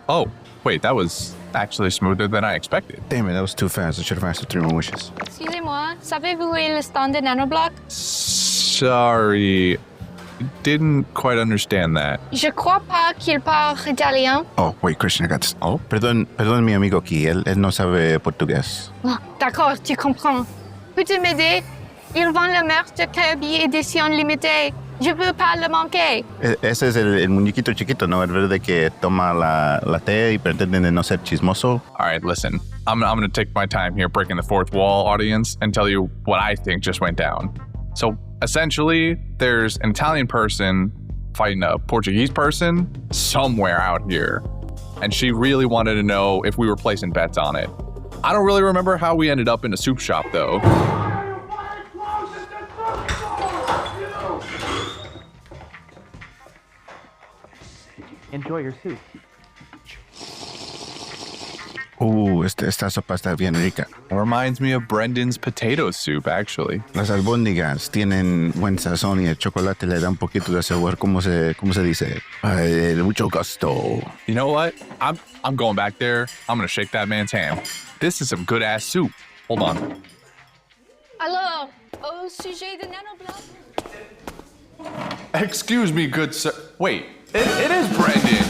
Oh, wait, that was actually smoother than I expected. Damn it, that was too fast. I should have asked for 3 more wishes. Excusez-moi, savez-vous où est le stand de nanoblock? Sorry, didn't quite understand that. Je crois pas qu'il parle italien. Oh, wait, Christian, I got this. Oh? Perdón mi amigo aquí. Él no sabe portugués. D'accord, tu comprends. Peux-tu m'aider? Il vend le merch de Kirby édition limitée. Je veux pas le manquer. Ese es el muñequito chiquito, ¿no? El verde que toma la té y pretende de no ser chismoso. All right, listen, I'm going to take my time here breaking the fourth wall, audience, and tell you what I think just went down. So essentially, there's an Italian person fighting a Portuguese person somewhere out here. And she really wanted to know if we were placing bets on it. I don't really remember how we ended up in a soup shop, though. Enjoy your soup. Esta sopa está bien rica. It reminds me of Brendan's potato soup, actually. Las albóndigas tienen buen sazón y el chocolate le da un poquito de sabor. ¿Cómo se dice? Mucho gusto. You know what? I'm going back there. I'm going to shake that man's hand. This is some good-ass soup. Hold on. Alors, au sujet de nanoblock? Excuse me, good sir. Wait, it is Brendan.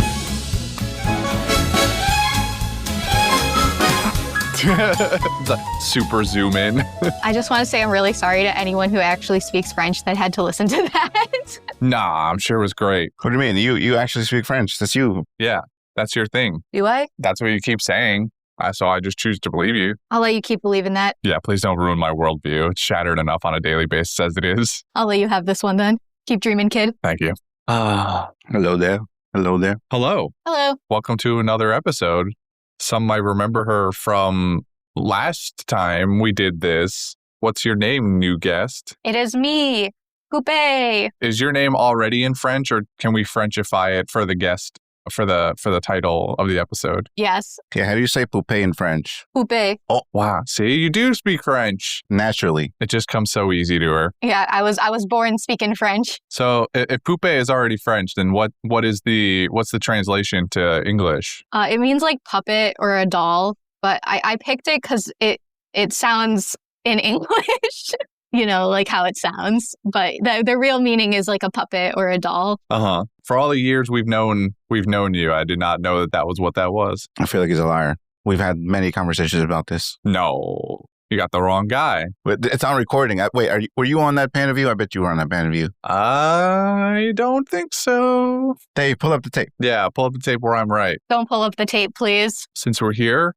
Super zoom in. I just want to say I'm really sorry to anyone who actually speaks French that had to listen to that. Nah, I'm sure it was great. What do you mean? You actually speak French. That's you. Yeah, that's your thing. Do I? That's what you keep saying. So I just choose to believe you. I'll let you keep believing that. Yeah, please don't ruin my worldview. It's shattered enough on a daily basis as it is. I'll let you have this one then. Keep dreaming, kid. Thank you. Hello there. Hello there. Hello. Hello. Welcome to another episode. Some might remember her from last time we did this. What's your name, new guest? It is me, Poupée. Is your name already in French, or can we Frenchify it for the guest, for the title of the episode? Yes, Okay, how do you say poupée in French? Poupée. Oh, wow. See, you do speak French. Naturally. It just comes so easy to her. Yeah, I was born speaking French. So if Poupée is already French, then what's the translation to English? It means like puppet or a doll, but I picked it because it sounds in English. You know, like how it sounds, but the real meaning is like a puppet or a doll. Uh-huh. For all the years we've known you, I did not know that was what that was. I feel like he's a liar. We've had many conversations about this. No, you got the wrong guy. But it's on recording. Wait, were you on that pan of view? I bet you were on that pan of view. I don't think so. Dave, pull up the tape. Yeah, pull up the tape where I'm right. Don't pull up the tape, please. Since we're here,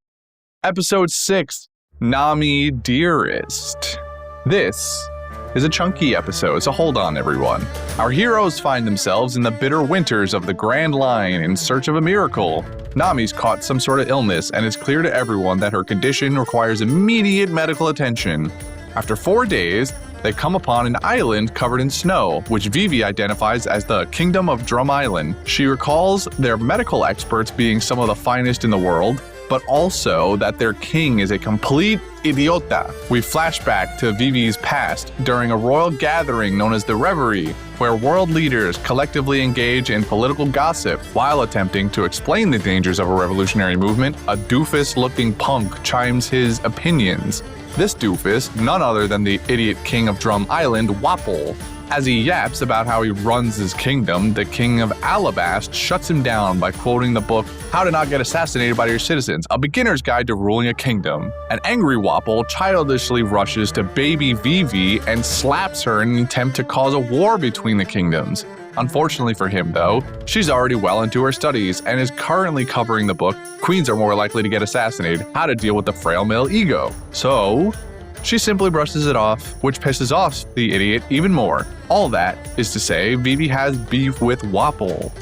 episode 6, Nami Dearest. This is a chunky episode, so hold on, everyone. Our heroes find themselves in the bitter winters of the Grand Line in search of a miracle. Nami's caught some sort of illness, and it's clear to everyone that her condition requires immediate medical attention. After 4 days, they come upon an island covered in snow, which Vivi identifies as the Kingdom of Drum Island. She recalls their medical experts being some of the finest in the world, but also that their king is a complete idiota. We flash back to Vivi's past during a royal gathering known as the Reverie, where world leaders collectively engage in political gossip while attempting to explain the dangers of a revolutionary movement. A doofus-looking punk chimes his opinions. This doofus, none other than the idiot king of Drum Island, Wapol. As he yaps about how he runs his kingdom, the king of Alabast shuts him down by quoting the book How to Not Get Assassinated by Your Citizens, a beginner's guide to ruling a kingdom. An angry Wapol childishly rushes to baby Vivi and slaps her in an attempt to cause a war between the kingdoms. Unfortunately for him, though, she's already well into her studies and is currently covering the book Queens Are More Likely to Get Assassinated, How to Deal with the Frail Male Ego. So she simply brushes it off, which pisses off the idiot even more. All that is to say, Vivi has beef with Wapol.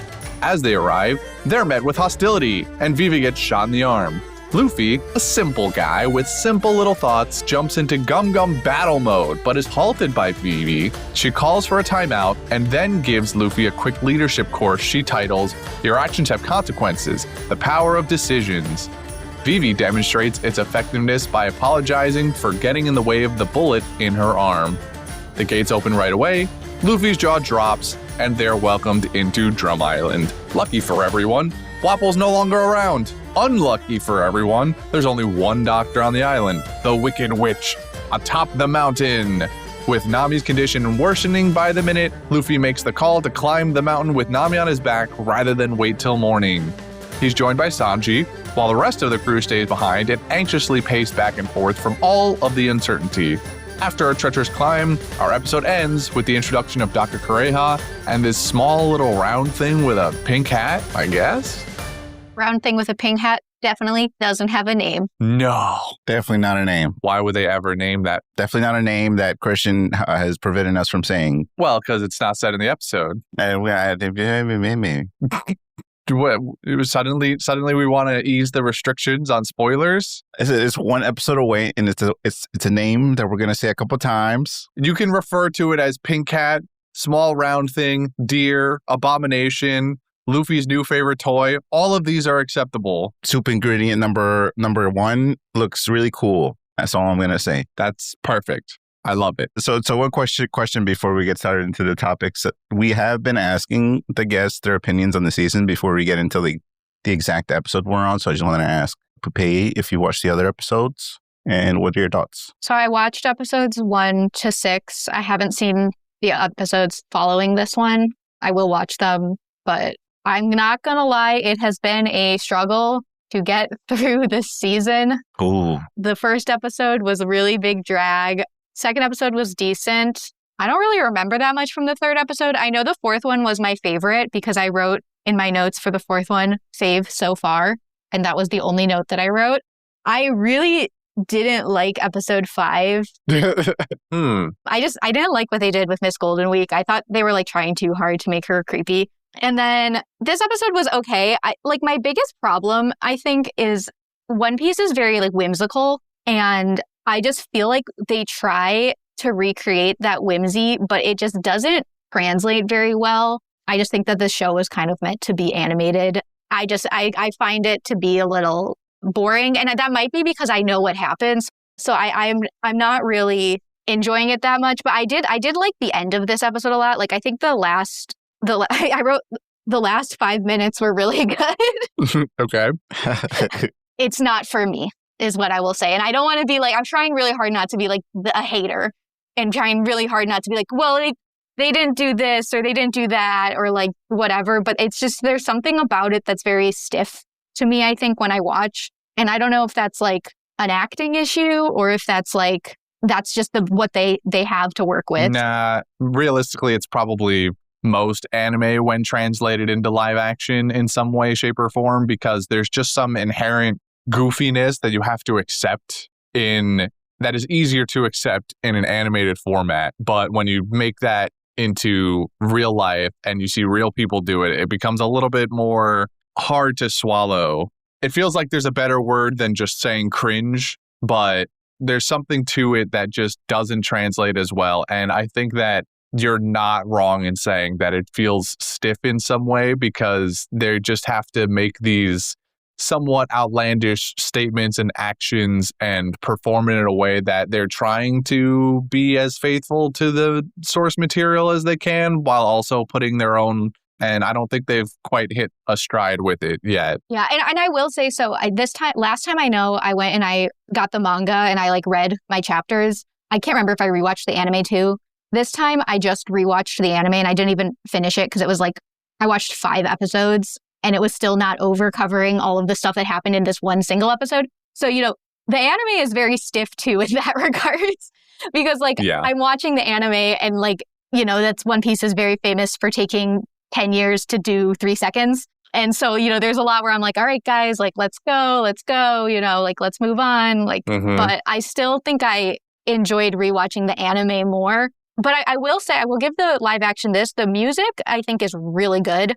As they arrive, they're met with hostility, and Vivi gets shot in the arm. Luffy, a simple guy with simple little thoughts, jumps into Gum Gum battle mode, but is halted by Vivi. She calls for a timeout, and then gives Luffy a quick leadership course she titles, Your Actions Have Consequences, The Power of Decisions. Vivi demonstrates its effectiveness by apologizing for getting in the way of the bullet in her arm. The gates open right away, Luffy's jaw drops, and they're welcomed into Drum Island. Lucky for everyone, Wapol's no longer around. Unlucky for everyone, there's only one doctor on the island, the Wicked Witch, atop the mountain. With Nami's condition worsening by the minute, Luffy makes the call to climb the mountain with Nami on his back rather than wait till morning. He's joined by Sanji, while the rest of the crew stays behind and anxiously pace back and forth from all of the uncertainty. After a treacherous climb, our episode ends with the introduction of Dr. Kureha and this small little round thing with a pink hat, I guess? Round thing with a pink hat definitely doesn't have a name. No. Definitely not a name. Why would they ever name that? Definitely not a name that Christian has prevented us from saying. Well, because it's not said in the episode. What, it was suddenly we want to ease the restrictions on spoilers. It's one episode away, and it's a name that we're gonna say a couple times. You can refer to it as Pink Cat, small round thing, deer, abomination, Luffy's new favorite toy. All of these are acceptable. Soup ingredient number 1 looks really cool. That's all I'm gonna say. That's perfect. I love it. So one question before we get started into the topics. We have been asking the guests their opinions on the season before we get into the exact episode we're on. So I just wanted to ask Poupée if you watched the other episodes and what are your thoughts? So I watched episodes 1 to 6. I haven't seen the episodes following this one. I will watch them, but I'm not going to lie. It has been a struggle to get through this season. Ooh. The first episode was a really big drag. Second episode was decent. I don't really remember that much from the third episode. I know the fourth one was my favorite because I wrote in my notes for the fourth one, fave so far. And that was the only note that I wrote. I really didn't like episode 5. I didn't like what they did with Miss Golden Week. I thought they were like trying too hard to make her creepy. And then this episode was okay. My biggest problem, I think, is One Piece is very like whimsical, and I just feel like they try to recreate that whimsy, but it just doesn't translate very well. I just think that this show was kind of meant to be animated. I find it to be a little boring, and that might be because I know what happens. So I'm not really enjoying it that much. But I did like the end of this episode a lot. Like I think I wrote the last 5 minutes were really good. Okay. It's not for me, is what I will say. And I don't want to be like, I'm trying really hard not to be like a hater and trying really hard not to be like, well, they didn't do this or they didn't do that or like whatever. But it's just, there's something about it that's very stiff to me, I think, when I watch. And I don't know if that's like an acting issue or if that's like, that's just what they have to work with. Nah, realistically, it's probably most anime when translated into live action in some way, shape, or form, because there's just some inherent goofiness that you have to accept that is easier to accept in an animated format. But when you make that into real life and you see real people do it, it becomes a little bit more hard to swallow. It feels like there's a better word than just saying cringe, but there's something to it that just doesn't translate as well. And I think that you're not wrong in saying that it feels stiff in some way, because they just have to make these somewhat outlandish statements and actions and perform it in a way that they're trying to be as faithful to the source material as they can, while also putting their own. And I don't think they've quite hit a stride with it yet. Yeah, and I will say, so last time I know, I went and I got the manga and I like read my chapters. I can't remember if I rewatched the anime too. This time I just rewatched the anime and I didn't even finish it because it was like, I watched 5 episodes and it was still not over covering all of the stuff that happened in this one single episode. So, the anime is very stiff too in that regards, because I'm watching the anime and that's One Piece is very famous for taking 10 years to do 3 seconds. And so, there's a lot where I'm like, all right, guys, let's go, let's move on. But I still think I enjoyed rewatching the anime more. But I will say, I will give the live action this. The music, I think, is really good.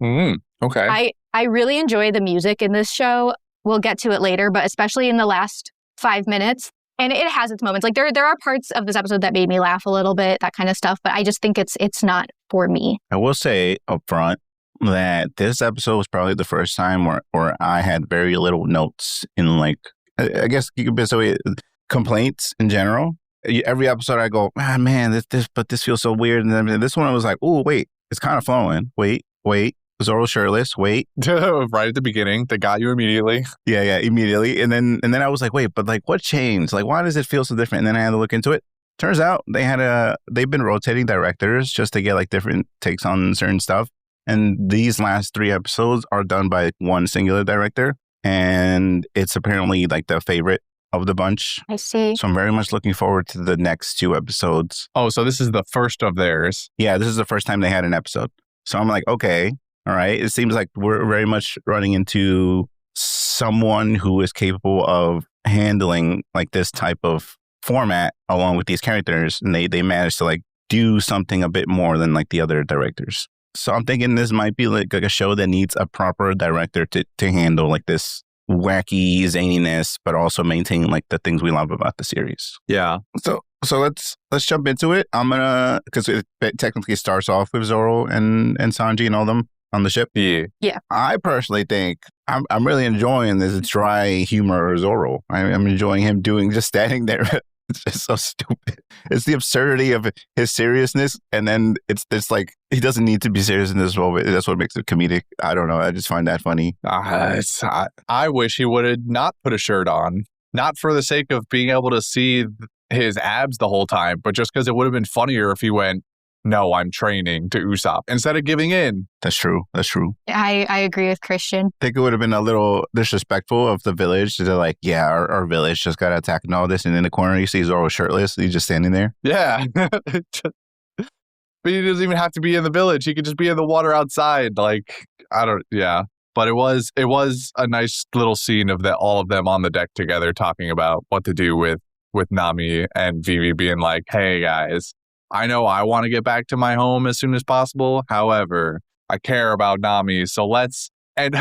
Okay. I really enjoy the music in this show. We'll get to it later, but especially in the last 5 minutes. And it has its moments. Like there are parts of this episode that made me laugh a little bit, that kind of stuff. But I just think it's not for me. I will say up front that this episode was probably the first time where I had very little notes in I guess you could say complaints in general. Every episode I go, man, this feels so weird. And then this one I was like, oh, wait, it's kind of flowing. Wait. Zoro shirtless. Wait. Right at the beginning, they got you immediately. Yeah, immediately. And then I was like, wait, but like what changed? Like, why does it feel so different? And then I had to look into it. Turns out they've been rotating directors just to get like different takes on certain stuff. And these last 3 episodes are done by one singular director. And it's apparently like the favorite of the bunch. I see. So I'm very much looking forward to the next 2 episodes. Oh, so this is the first of theirs. Yeah, this is the first time they had an episode. So I'm like, okay, all right. It seems like we're very much running into someone who is capable of handling like this type of format along with these characters. And they managed to like do something a bit more than like the other directors. So I'm thinking this might be like a show that needs a proper director to handle like this wacky zaniness, but also maintain like the things we love about the series. Yeah. So let's jump into it. I'm gonna, because it technically starts off with Zoro and Sanji and all them on the ship. Yeah. I personally think I'm really enjoying this dry humor of Zoro. I'm enjoying him just standing there. It's just so stupid. It's the absurdity of his seriousness, and then it's like he doesn't need to be serious in this moment. That's what makes it comedic. I don't know. I just find that funny. I wish he would have not put a shirt on, not for the sake of being able to see his abs the whole time, but just because it would have been funnier if he went, "No, I'm training," to Ussop instead of giving in. That's true. I agree with Christian. I think it would have been a little disrespectful of the village to like, yeah, our village just got attacked and all this, and in the corner you see Zoro shirtless. He's just standing there. Yeah. But he doesn't even have to be in the village. He could just be in the water outside. Like, yeah. But it was a nice little scene of all of them on the deck together talking about what to do with Nami and Vivi being like, "Hey guys, I know I want to get back to my home as soon as possible. However, I care about Nami. So let's," and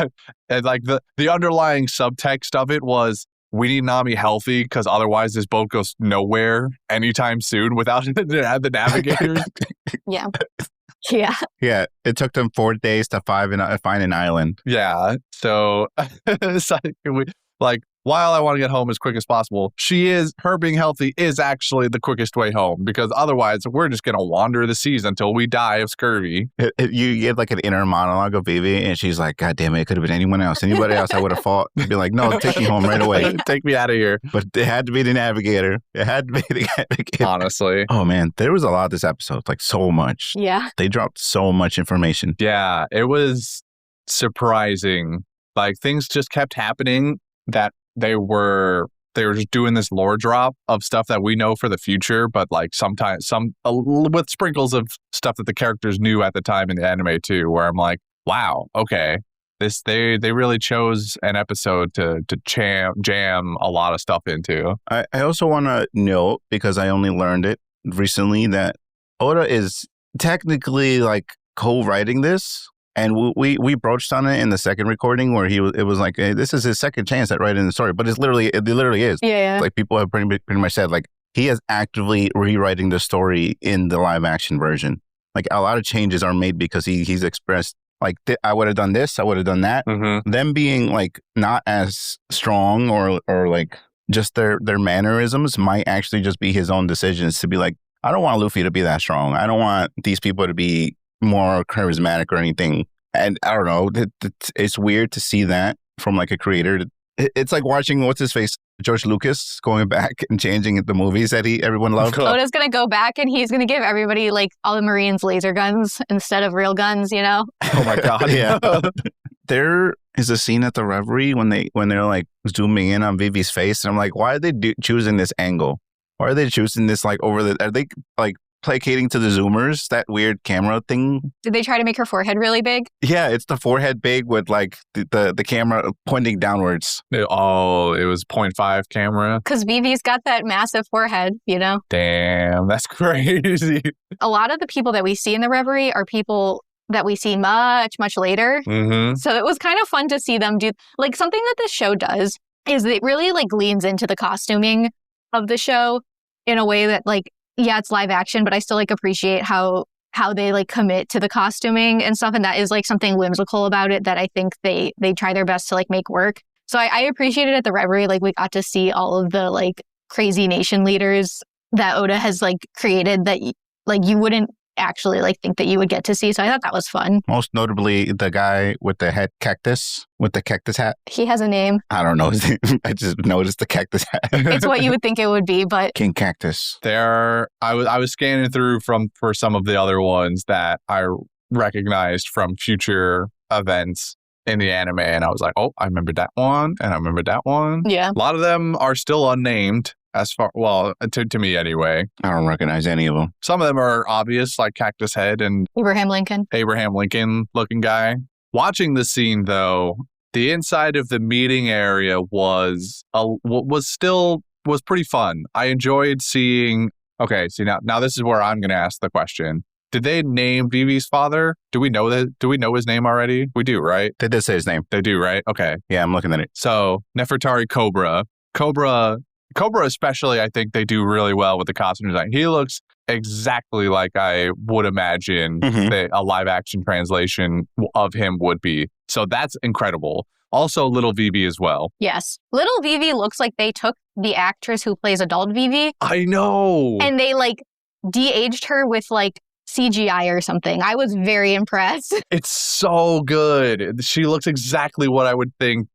like the underlying subtext of it was, we need Nami healthy because otherwise this boat goes nowhere anytime soon without the navigators. Yeah. Yeah. It took them 4 days to find an island. Yeah. So it's like, while I want to get home as quick as possible, her being healthy is actually the quickest way home, because otherwise we're just going to wander the seas until we die of scurvy. You get like an inner monologue of Vivi, and she's like, "God damn it, it could have been anyone else. Anybody else I would have fought." You'd be like, "No, take me home right away. Take me out of here." But it had to be the navigator. Honestly. Oh man, there was a lot this episode, like so much. Yeah. They dropped so much information. Yeah, it was surprising. Like things just kept happening that they were just doing this lore drop of stuff that we know for the future, but like sometimes with sprinkles of stuff that the characters knew at the time in the anime too, where I'm like, wow, okay, they really chose an episode to jam a lot of stuff into. I also want to note, because I only learned it recently, that Oda is technically like co-writing this. And we broached on it in the second recording where it was like, hey, this is his second chance at writing the story, but it literally is. Yeah. Like people have pretty much said, like he is actively rewriting the story in the live action version. Like a lot of changes are made because he's expressed like, I would have done this, I would have done that. Mm-hmm. Them being like not as strong or like just their mannerisms might actually just be his own decisions to be like, I don't want Luffy to be that strong. I don't want these people to be more charismatic or anything. And I don't know, it's weird to see that from like a creator. It's like watching George Lucas going back and changing the movies that everyone loved. Oda's gonna go back and he's gonna give everybody like all the Marines laser guns instead of real guns, you know? Oh my god. Yeah. There is a scene at the Reverie when they're like zooming in on Vivi's face, and I'm like, why are they choosing this angle? Why are they choosing this like are they like placating to the zoomers, that weird camera thing? Did they try to make her forehead really big? Yeah, it's the forehead big with like the camera pointing downwards. It was 0.5 camera. Because Vivi's got that massive forehead, you know? Damn, that's crazy. A lot of the people that we see in the Reverie are people that we see much, much later. Mm-hmm. So it was kind of fun to see them do, like, something that this show does is it really like leans into the costuming of the show in a way that, like, yeah, it's live action, but I still like appreciate how they like commit to the costuming and stuff. And that is like something whimsical about it that I think they try their best to like make work. So I appreciated at the Reverie, like we got to see all of the like crazy nation leaders that Oda has like created that like you wouldn't actually like think that you would get to see. So I thought that was fun. Most notably, the guy with the head cactus, with the cactus hat. He has a name. I don't know his name. I just noticed the cactus hat. It's what you would think it would be, but King Cactus. I was scanning through for some of the other ones that I recognized from future events in the anime, and I was like, oh, I remember that one, and I remember that one. yeah. A lot of them are still unnamed, to me anyway. I don't recognize any of them. Some of them are obvious, like Cactus Head and Abraham Lincoln. Abraham Lincoln looking guy. Watching the scene though, the inside of the meeting area was pretty fun. I enjoyed seeing. Okay, see now this is where I'm going to ask the question. Did they name Vivi's father? Do we know that? Do we know his name already? We do, right? They did say his name. They do, right? Okay. Yeah, I'm looking at it. So Nefertari Cobra especially, I think they do really well with the costume design. He looks exactly like I would imagine that a live action translation of him would be. So that's incredible. Also, little Vivi as well. Yes. Little Vivi looks like they took the actress who plays adult Vivi. I know. And they like de-aged her with like CGI or something. I was very impressed. It's so good. She looks exactly what I would think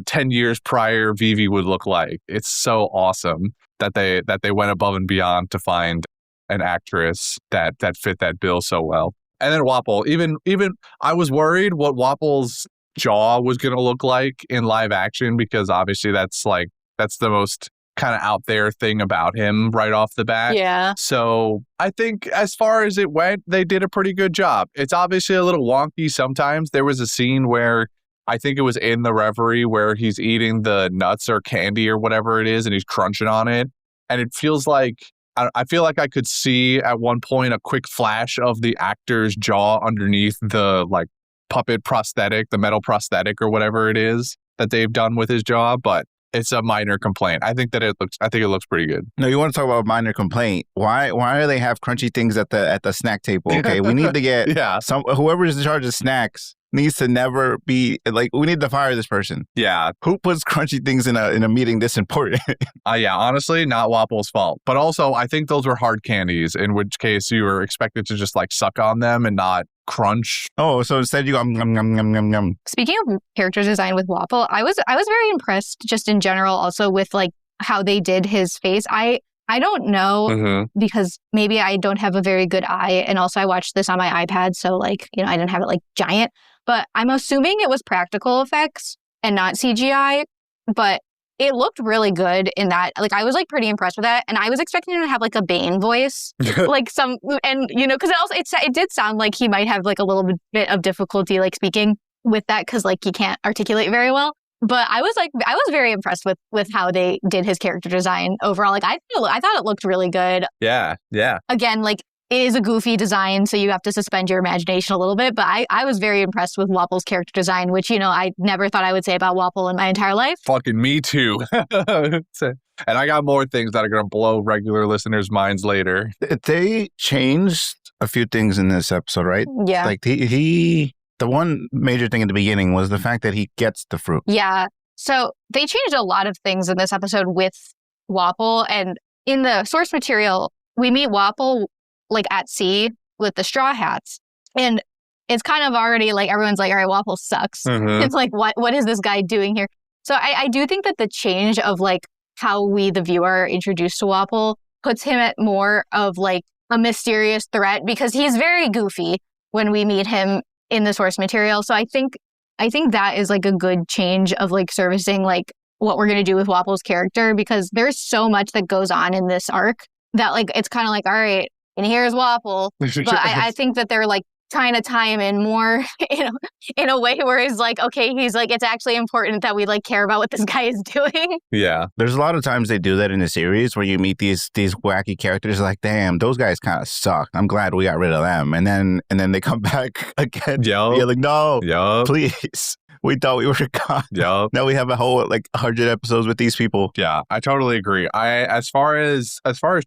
10 years prior Vivi would look like. It's so awesome that they went above and beyond to find an actress that fit that bill so well. And then Wapol, even I was worried what Wapol's jaw was going to look like in live action, because obviously that's the most kind of out there thing about him right off the bat. Yeah. So I think as far as it went, they did a pretty good job. It's obviously a little wonky sometimes. There was a scene where I think it was in the Reverie where he's eating the nuts or candy or whatever it is, and he's crunching on it. And it feels like, I feel like I could see at one point a quick flash of the actor's jaw underneath the like puppet prosthetic, the metal prosthetic or whatever it is that they've done with his jaw, but it's a minor complaint. I think it looks pretty good. No, you want to talk about a minor complaint? Why do they have crunchy things at the snack table? Okay, we need to get whoever's in charge of snacks needs to never be like, we need to fire this person. Yeah. Who puts crunchy things in a meeting this important? Yeah, honestly, not Wapol's fault. But also, I think those were hard candies, in which case you were expected to just like suck on them and not crunch. Oh, so instead you go yum. Speaking of character design with Wapol, I was very impressed just in general also with like how they did his face. I don't know because maybe I don't have a very good eye, and also I watched this on my iPad, so like, I didn't have it like giant, but I'm assuming it was practical effects and not CGI, but it looked really good in that. Like, I was like pretty impressed with that, and I was expecting him to have like a Bane voice, like some, and because it did sound like he might have like a little bit of difficulty like speaking with that because like he can't articulate very well. But I was very impressed with how they did his character design overall. Like I thought it looked really good. Yeah. Again, like it is a goofy design, so you have to suspend your imagination a little bit. But I was very impressed with Wapol's character design, which, I never thought I would say about Wapol in my entire life. Fucking me too. And I got more things that are going to blow regular listeners' minds later. They changed a few things in this episode, right? Yeah. Like the one major thing at the beginning was the fact that he gets the fruit. Yeah. So they changed a lot of things in this episode with Wapol. And in the source material, we meet Wapol like at sea with the straw hats. And it's kind of already like everyone's like, all right, Wapol sucks. It's like, what is this guy doing here? So I do think that the change of like how we, the viewer, are introduced to Wapol puts him at more of like a mysterious threat, because he's very goofy when we meet him in the source material. So I think that is like a good change of like servicing like what we're going to do with Wapol's character, because there's so much that goes on in this arc that like it's kind of like, all right, and here's Wapol. But I think that they're like trying to tie him in more in a way where it's like, okay, he's like, it's actually important that we like care about what this guy is doing. Yeah. There's a lot of times they do that in the series where you meet these wacky characters like, damn, those guys kind of suck. I'm glad we got rid of them. And then they come back again. You're like, no, please. We thought we were gone. Yep. Now we have a whole like 100 episodes with these people. Yeah, I totally agree. As far as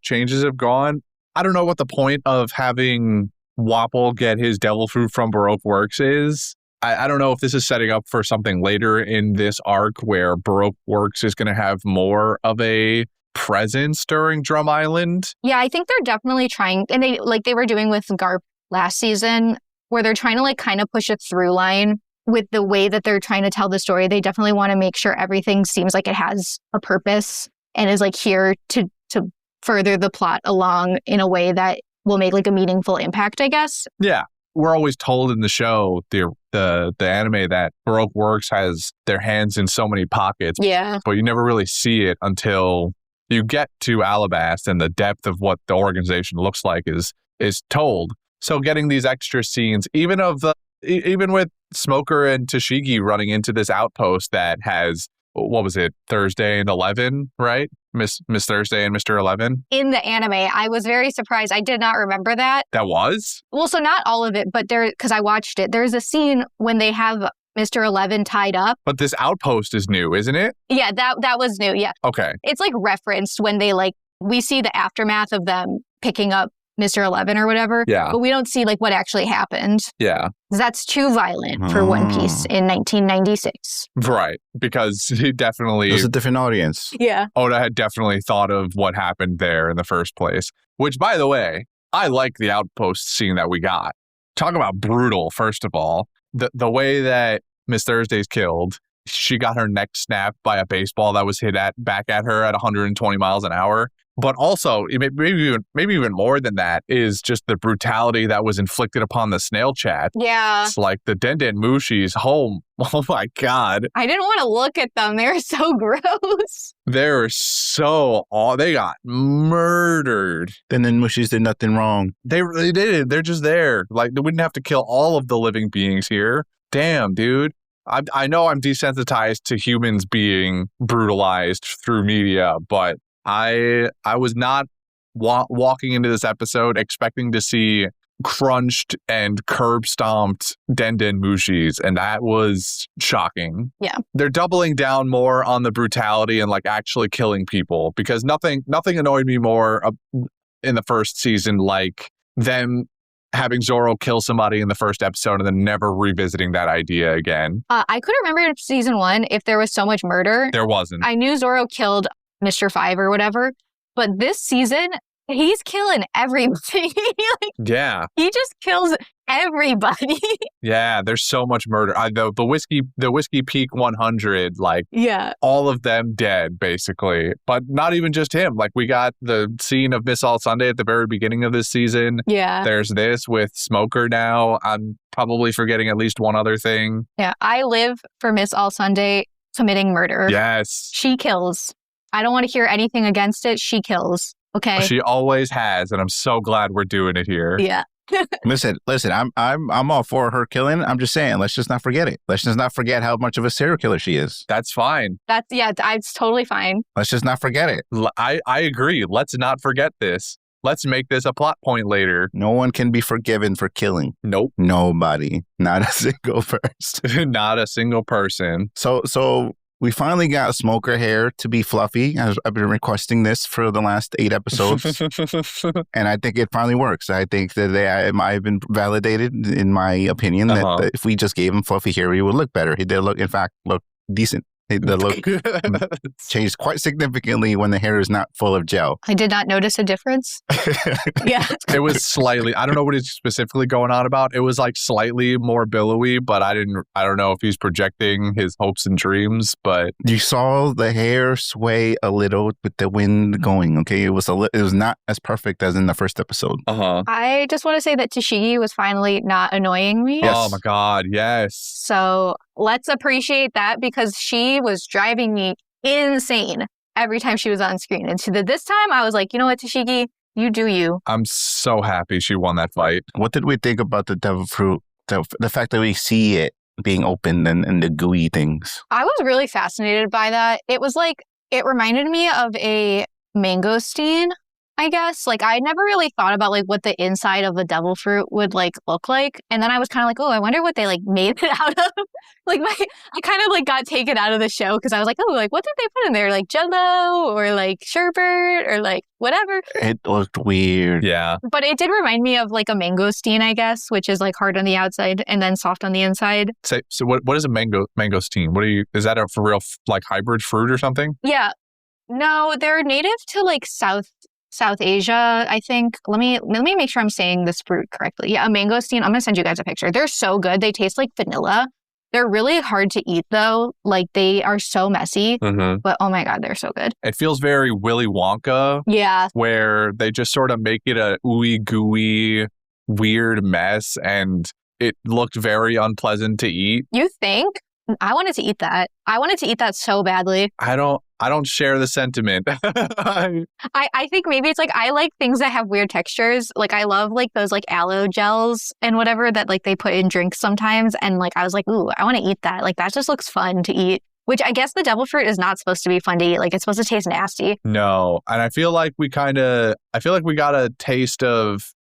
changes have gone, I don't know what the point of having Wapol get his devil fruit from Baroque Works is. I don't know if this is setting up for something later in this arc where Baroque Works is going to have more of a presence during Drum Island. Yeah, I think they're definitely trying, and they were doing with Garp last season, where they're trying to like kind of push a through line with the way that they're trying to tell the story. They definitely want to make sure everything seems like it has a purpose and is like here to further the plot along in a way that will make like a meaningful impact, I guess. Yeah. We're always told in the show, the anime, that Baroque Works has their hands in so many pockets. Yeah. But you never really see it until you get to Alabast, and the depth of what the organization looks like is told. So getting these extra scenes, even with Smoker and Tashigi running into this outpost that has, what was it, Thursday and 11, right? Miss Thursday and Mr. 11? In the anime, I was very surprised. I did not remember that. That was? Well, so not all of it, but because I watched it, there's a scene when they have Mr. 11 tied up. But this outpost is new, isn't it? Yeah, that was new, yeah. Okay. It's like referenced when they we see the aftermath of them picking up Mr. 11 or whatever. Yeah. But we don't see what actually happened. Yeah. That's too violent for One Piece in 1996. Right. Because he definitely... It was a different audience. Yeah. Oda had definitely thought of what happened there in the first place. Which, by the way, I like the outpost scene that we got. Talk about brutal, first of all. The way that Miss Thursday's killed, she got her neck snapped by a baseball that was hit back at her at 120 miles an hour. But also, maybe even more than that, is just the brutality that was inflicted upon the snail chat. Yeah. It's like the Denden Mushis home. Oh my God. I didn't want to look at them. They were so gross. They got murdered. Denden Mushis did nothing wrong. They really did. They're just there. Like, they wouldn't have to kill all of the living beings here. Damn, dude. I know I'm desensitized to humans being brutalized through media, but I was not walking into this episode expecting to see crunched and curb stomped Denden Mushis, and that was shocking. Yeah. They're doubling down more on the brutality and actually killing people, because nothing annoyed me more in the first season like them having Zoro kill somebody in the first episode and then never revisiting that idea again. I couldn't remember in season 1 if there was so much murder. There wasn't. I knew Zoro killed Mr. 5 or whatever, but this season, he's killing everybody. Yeah. He just kills everybody. Yeah, there's so much murder. The Whiskey Peak 100, yeah, all of them dead, basically. But not even just him. We got the scene of Miss All Sunday at the very beginning of this season. Yeah. There's this with Smoker now. I'm probably forgetting at least one other thing. Yeah, I live for Miss All Sunday committing murder. Yes. She kills. I don't want to hear anything against it. She kills. Okay. She always has, and I'm so glad we're doing it here. Yeah. Listen, I'm all for her killing. I'm just saying, let's just not forget it. Let's just not forget how much of a serial killer she is. That's fine. It's totally fine. Let's just not forget it. I agree. Let's not forget this. Let's make this a plot point later. No one can be forgiven for killing. Nope. Nobody. Not a single person. Not a single person. So we finally got Smoker hair to be fluffy. I've been requesting this for the last 8 episodes. And I think it finally works. I think that it might have been validated, in my opinion, that if we just gave him fluffy hair, he would look better. He did look decent. The look changed quite significantly when the hair is not full of gel. I did not notice a difference. Yeah. It was slightly, I don't know what he's specifically going on about. It was slightly more billowy, but I don't know if he's projecting his hopes and dreams, but. You saw the hair sway a little with the wind going, okay? It was not as perfect as in the first episode. Uh-huh. I just want to say that Tashigi was finally not annoying me. Yes. Oh my God, yes. So let's appreciate that, because she was driving me insane every time she was on screen. And this time I was like, you know what, Tashigi, you do you. I'm so happy she won that fight. What did we think about the devil fruit? The fact that we see it being opened and the gooey things. I was really fascinated by that. It was it reminded me of a mangosteen, I guess. I never really thought about what the inside of a devil fruit would look like. And then I was kind of oh, I wonder what they made it out of. I kind of got taken out of the show because I was oh, what did they put in there? Jello or sherbet or whatever. It looked weird. Yeah. But it did remind me of a mangosteen, I guess, which is hard on the outside and then soft on the inside. So what is a mangosteen? Is that a for real hybrid fruit or something? Yeah. No, they're native to South Asia, I think. Let me make sure I'm saying this fruit correctly. Yeah, a mangosteen. I'm gonna send you guys a picture. They're so good. They taste like vanilla. They're really hard to eat though. Like they are so messy, but oh my God, they're so good. It feels very Willy Wonka, Yeah. where they just sort of make it a ooey gooey weird mess, and it looked very unpleasant to eat. You think? I wanted to eat that. I wanted to eat that so badly. I don't share the sentiment. I think maybe it's like I like things that have weird textures. Like I love like those like aloe gels and whatever that like they put in drinks sometimes. And like I was like, ooh, I want to eat that. Like that just looks fun to eat. Which I guess the devil fruit is not supposed to be fun to eat. Like it's supposed to taste nasty. No, and I feel like we got a taste of,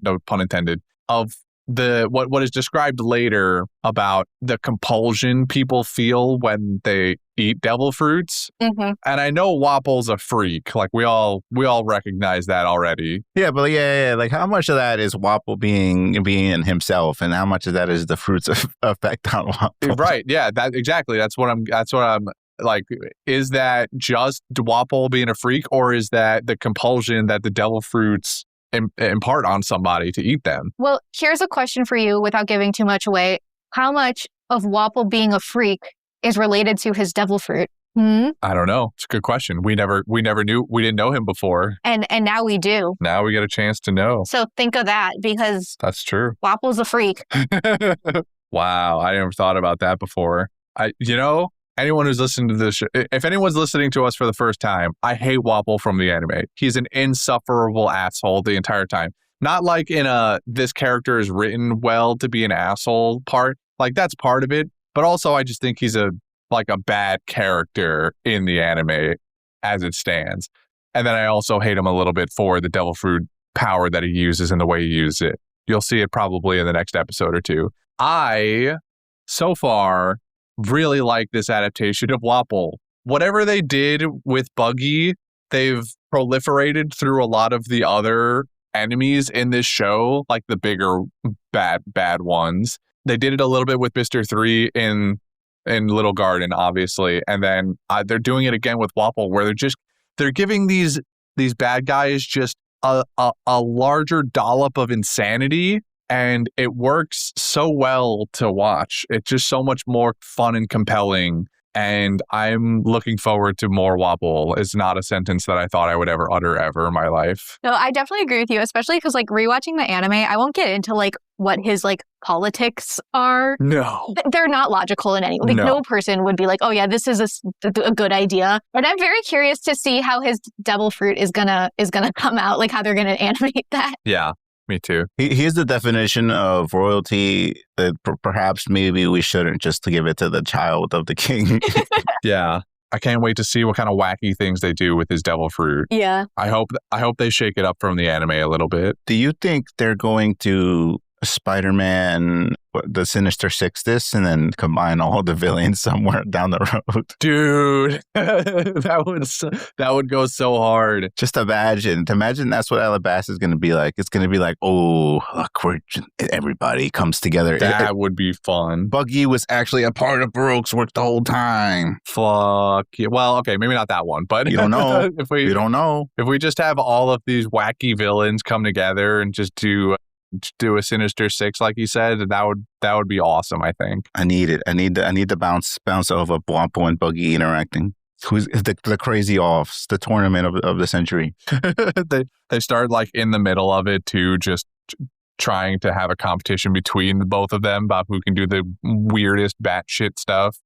no pun intended, of what is described later about the compulsion people feel when they eat devil fruits. And I know Wapol's a freak. Like we all recognize that already. Yeah, but yeah. Like how much of that is Wapol being himself, and how much of that is the fruit's effect on Wapol? Right. Yeah. Exactly. That's what I'm like. Is that just Wapol being a freak, or is that the compulsion that the devil fruits impart on somebody to eat them? Well, here's a question for you without giving too much away. How much of Wapol being a freak is related to his devil fruit? I don't know. It's a good question. We never knew. We didn't know him before. And now we do. Now we get a chance to know. So think of that, because That's true. Wapol's a freak. Wow. I never thought about that before. Anyone who's listening to this, if anyone's listening to us for the first time, I hate Wapol from the anime. He's an insufferable asshole the entire time. Not like in this character is written well to be an asshole part. Like that's part of it. But also I just think he's a bad character in the anime as it stands. And then I also hate him a little bit for the devil fruit power that he uses and the way he uses it. You'll see it probably in the next episode or two. I, so far, really like this adaptation of Wapol. Whatever they did with Buggy, they've proliferated through a lot of the other enemies in this show, like the bigger bad ones. They did it a little bit with Mr. 3 in Little Garden, obviously, and then they're doing it again with Wapol, where they're giving these bad guys just a larger dollop of insanity. And it works so well to watch. It's just so much more fun and compelling. And I'm looking forward to more Wapol. It's not a sentence that I thought I would ever utter ever in my life. No, I definitely agree with you, especially because like rewatching the anime, I won't get into like what his like politics are. No. They're not logical in any way. Like no person would be like, oh yeah, this is a good idea. And I'm very curious to see how his devil fruit is gonna come out, like how they're gonna animate that. Yeah. Me too. Here's the definition of royalty that perhaps maybe we shouldn't just give it to the child of the king. Yeah. I can't wait to see what kind of wacky things they do with his devil fruit. Yeah. I hope they shake it up from the anime a little bit. Do you think they're going to Spider-Man, the Sinister Six this, and then combine all the villains somewhere down the road? Dude, that would go so hard. Just imagine that's what Alabasta is going to be like. It's going to be like, oh, look, everybody comes together. That would be fun. Buggy was actually a part of Baroque's work the whole time. Fuck yeah. Well, okay, maybe not that one, but you don't know. You don't know. If we just have all of these wacky villains come together and just do a Sinister Six, like you said, that would be awesome. I think I need it. I need the bounce off of Wapol and Buggy interacting. Who's the crazy offs? The tournament of the century. they start like in the middle of it too, just trying to have a competition between both of them about who can do the weirdest batshit stuff.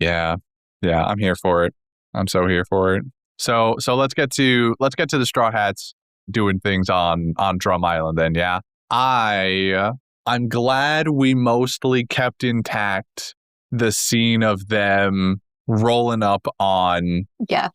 Yeah. I'm here for it. I'm so here for it. So let's get to the Straw Hats doing things on Drum Island then. Yeah, I'm glad we mostly kept intact the scene of them rolling up on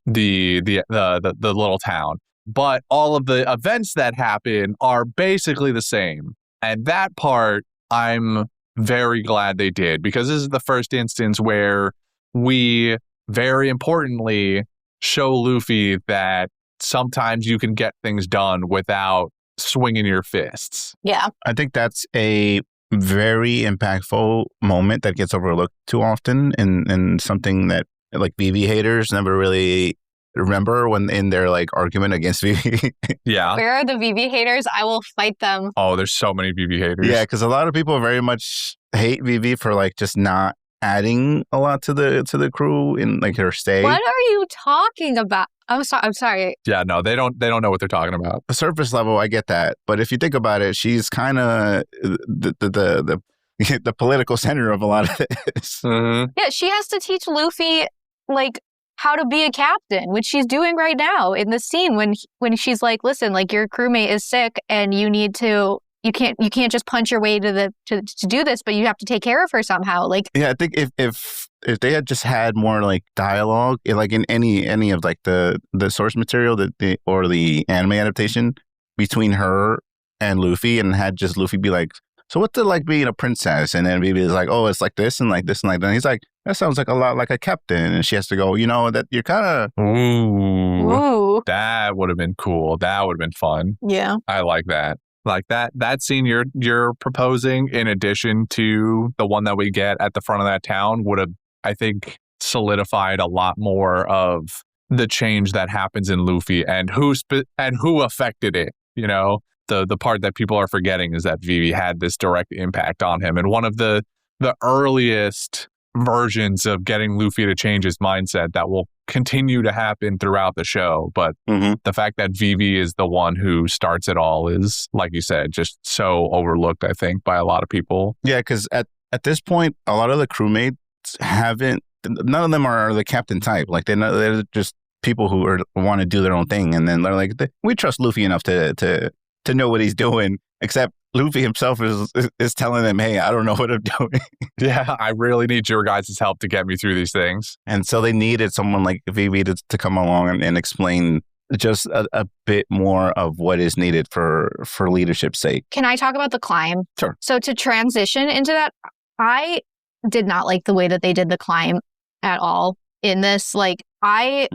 the little town, but all of the events that happen are basically the same, and that part I'm very glad they did, because this is the first instance where we very importantly show Luffy that sometimes you can get things done without swinging your fists. Yeah. I think that's a very impactful moment that gets overlooked too often, and something that like Vivi haters never really Remember when in their like argument against Vivi? Yeah. Where are the Vivi haters? I will fight them. Oh, there's so many Vivi haters. Yeah, because a lot of people very much hate Vivi for like just not adding a lot to the crew in like her stay. What are you talking about? I'm sorry. Yeah, no, they don't know what they're talking about. The surface level, I get that, but if you think about it, she's kind of the political center of a lot of this. Mm-hmm. Yeah, she has to teach Luffy like how to be a captain, which she's doing right now in the scene when she's like, listen, like your crewmate is sick and you need to. You can't just punch your way to do this, but you have to take care of her somehow. Like, yeah, I think if they had just had more like dialogue, like in any of like the source material or the anime adaptation between her and Luffy, and had just Luffy be like, so what's it like being a princess? And then Vivi is like, oh, it's like this and like this and like that. And he's like, that sounds like a lot like a captain. And she has to go, that you're kind of. ooh, That would have been cool. That would have been fun. yeah. I like that. Like that scene you're proposing, in addition to the one that we get at the front of that town, would have, I think, solidified a lot more of the change that happens in Luffy and who affected it. The part that people are forgetting is that Vivi had this direct impact on him, and one of the earliest versions of getting Luffy to change his mindset that will continue to happen throughout the show. But the fact that Vivi is the one who starts it all is, like you said, just so overlooked, I think, by a lot of people. Yeah, because at this point, a lot of the crewmates none of them are the captain type. Like they're just people who want to do their own thing. And then they're like, we trust Luffy enough to know what he's doing, except Luffy himself is telling them, hey, I don't know what I'm doing. Yeah, I really need your guys' help to get me through these things. And so they needed someone like Vivi to come along and explain just a bit more of what is needed for leadership's sake. Can I talk about the climb? Sure. So to transition into that, I did not like the way that they did the climb at all in this. Like, I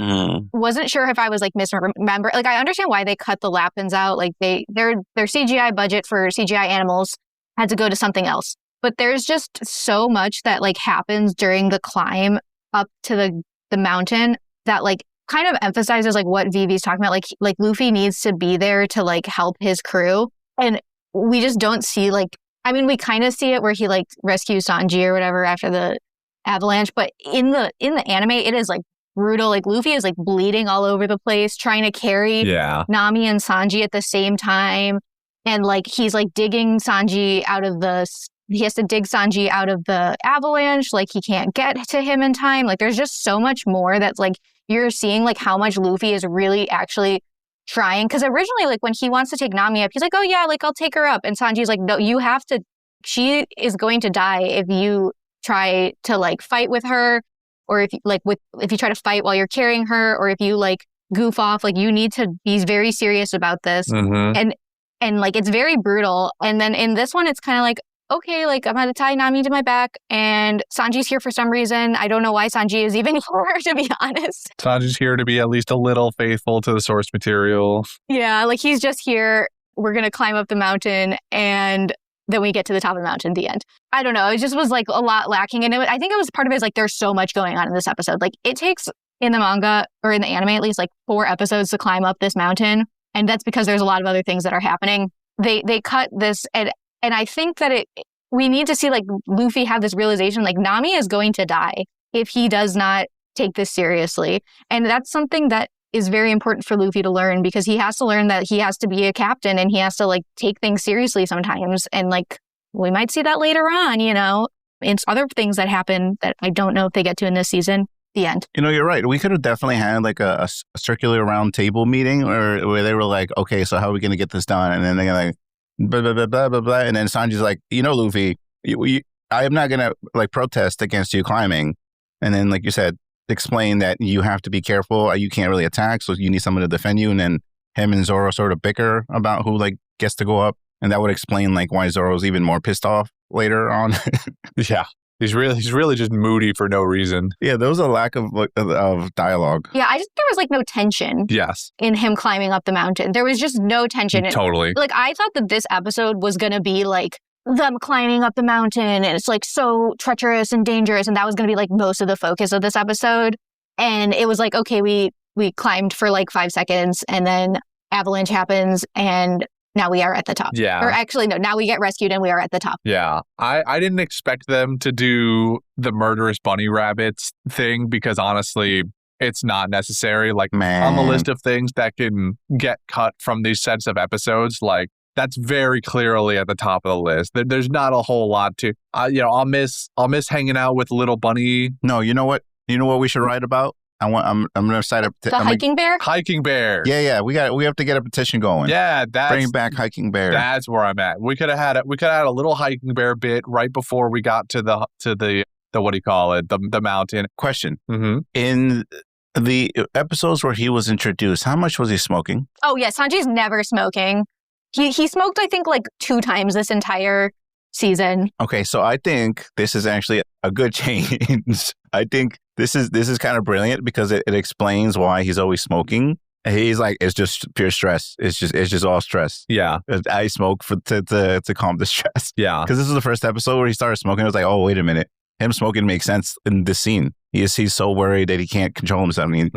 wasn't sure if I was like misremember. Like, I understand why they cut the Lapins out. Like, their CGI budget for CGI animals had to go to something else. But there's just so much that like happens during the climb up to the mountain that like kind of emphasizes like what Vivi's talking about. Like Luffy needs to be there to like help his crew, and we just don't see like. I mean, we kind of see it where he like rescues Sanji or whatever after the avalanche, but in the anime, it is like brutal. Like Luffy is like bleeding all over the place, trying to carry Nami and Sanji at the same time, and like he's like digging Sanji out of he has to dig Sanji out of the avalanche. Like he can't get to him in time. Like there's just so much more that's like you're seeing like how much Luffy is really actually trying. Because originally, like when he wants to take Nami up, he's like, oh yeah, like I'll take her up. And Sanji's like, no, you have to, she is going to die if you try to like fight with her, or if you try to fight while you're carrying her, or if you like goof off, like you need to be very serious about this. And like it's very brutal. And then in this one, it's kind of like, okay, like I'm going to tie Nami to my back and Sanji's here for some reason. I don't know why Sanji is even here, to be honest. Sanji's here to be at least a little faithful to the source material. Yeah, like he's just here. We're going to climb up the mountain and then we get to the top of the mountain at the end. I don't know. It just was like a lot lacking. And I think it was part of it is like there's so much going on in this episode. Like it takes in the manga or in the anime at least like 4 episodes to climb up this mountain. And that's because there's a lot of other things that are happening. They cut this and I think that we need to see like Luffy have this realization like Nami is going to die if he does not take this seriously. And that's something that is very important for Luffy to learn, because he has to learn that he has to be a captain and he has to like take things seriously sometimes. And like we might see that later on, it's other things that happen that I don't know if they get to in this season. The end. You're right. We could have definitely had like a circular round table meeting where they were like, okay, so how are we going to get this done? And then they're like, blah, blah, blah, blah, blah, blah. And then Sanji's like, Luffy, I am not going to like protest against you climbing. And then, like you said, explain that you have to be careful. You can't really attack, so you need someone to defend you. And then him and Zoro sort of bicker about who like gets to go up. And that would explain like why Zoro's even more pissed off later on. Yeah. He's really just moody for no reason. Yeah, there was a lack of dialogue. Yeah, there was like no tension. Yes. In him climbing up the mountain. There was just no tension. Totally. Like I thought that this episode was going to be like them climbing up the mountain and it's like so treacherous and dangerous, and that was going to be like most of the focus of this episode. And it was like, okay, we we climbed for like 5 seconds and then avalanche happens and now we are at the top. Yeah. Or actually, no, now we get rescued and we are at the top. Yeah. I didn't expect them to do the murderous bunny rabbits thing because honestly, it's not necessary. Like on the list of things that can get cut from these sets of episodes, like that's very clearly at the top of the list. There's not a whole lot to, I'll miss hanging out with little bunny. No, you know what? You know what we should write about? I'm gonna cite up The hiking bear? Hiking bear. Yeah. We have to get a petition going. Yeah, bring back hiking bear. That's where I'm at. We could have had a little hiking bear bit right before we got to the what do you call it? The mountain. Question. Mm-hmm. In the episodes where he was introduced, how much was he smoking? Oh yeah, Sanji's never smoking. He smoked, I think, like 2 times this entire season. Okay, so I think this is actually a good change. I think this is kind of brilliant because it explains why he's always smoking. He's like, it's just pure stress. It's just all stress. Yeah, I smoke to calm the stress. Yeah, because this is the first episode where he started smoking. I was like, oh wait a minute, him smoking makes sense in this scene. He's so worried that he can't control himself. He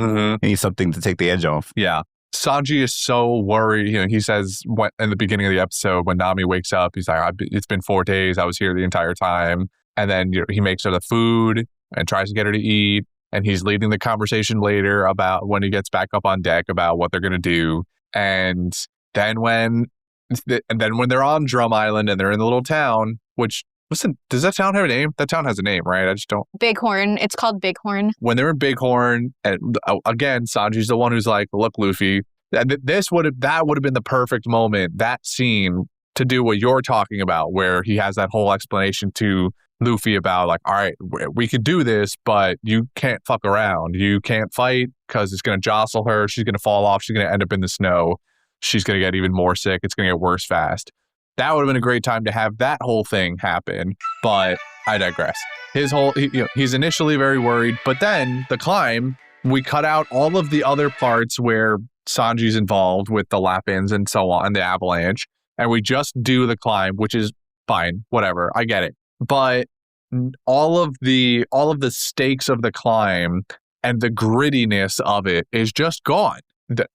needs something to take the edge off. Yeah. Sanji is so worried. He says in the beginning of the episode when Nami wakes up, he's like, it's been 4 days. I was here the entire time. And then he makes her the food and tries to get her to eat. And he's leading the conversation later about when he gets back up on deck about what they're going to do. And then when they're on Drum Island and they're in the little town, which, listen, does that town have a name? That town has a name, right? I just don't. Bighorn. It's called Bighorn. When they're in Bighorn, and again, Sanji's the one who's like, look, Luffy, that would have been the perfect moment, that scene, to do what you're talking about, where he has that whole explanation to Luffy about like, all right, we could do this, but you can't fuck around. You can't fight because it's going to jostle her. She's going to fall off. She's going to end up in the snow. She's going to get even more sick. It's going to get worse fast. That would have been a great time to have that whole thing happen, but I digress. He's initially very worried, but then the climb, we cut out all of the other parts where Sanji's involved with the lap-ins and so on, the avalanche, and we just do the climb, which is fine, whatever, I get it. But all of the stakes of the climb and the grittiness of it is just gone.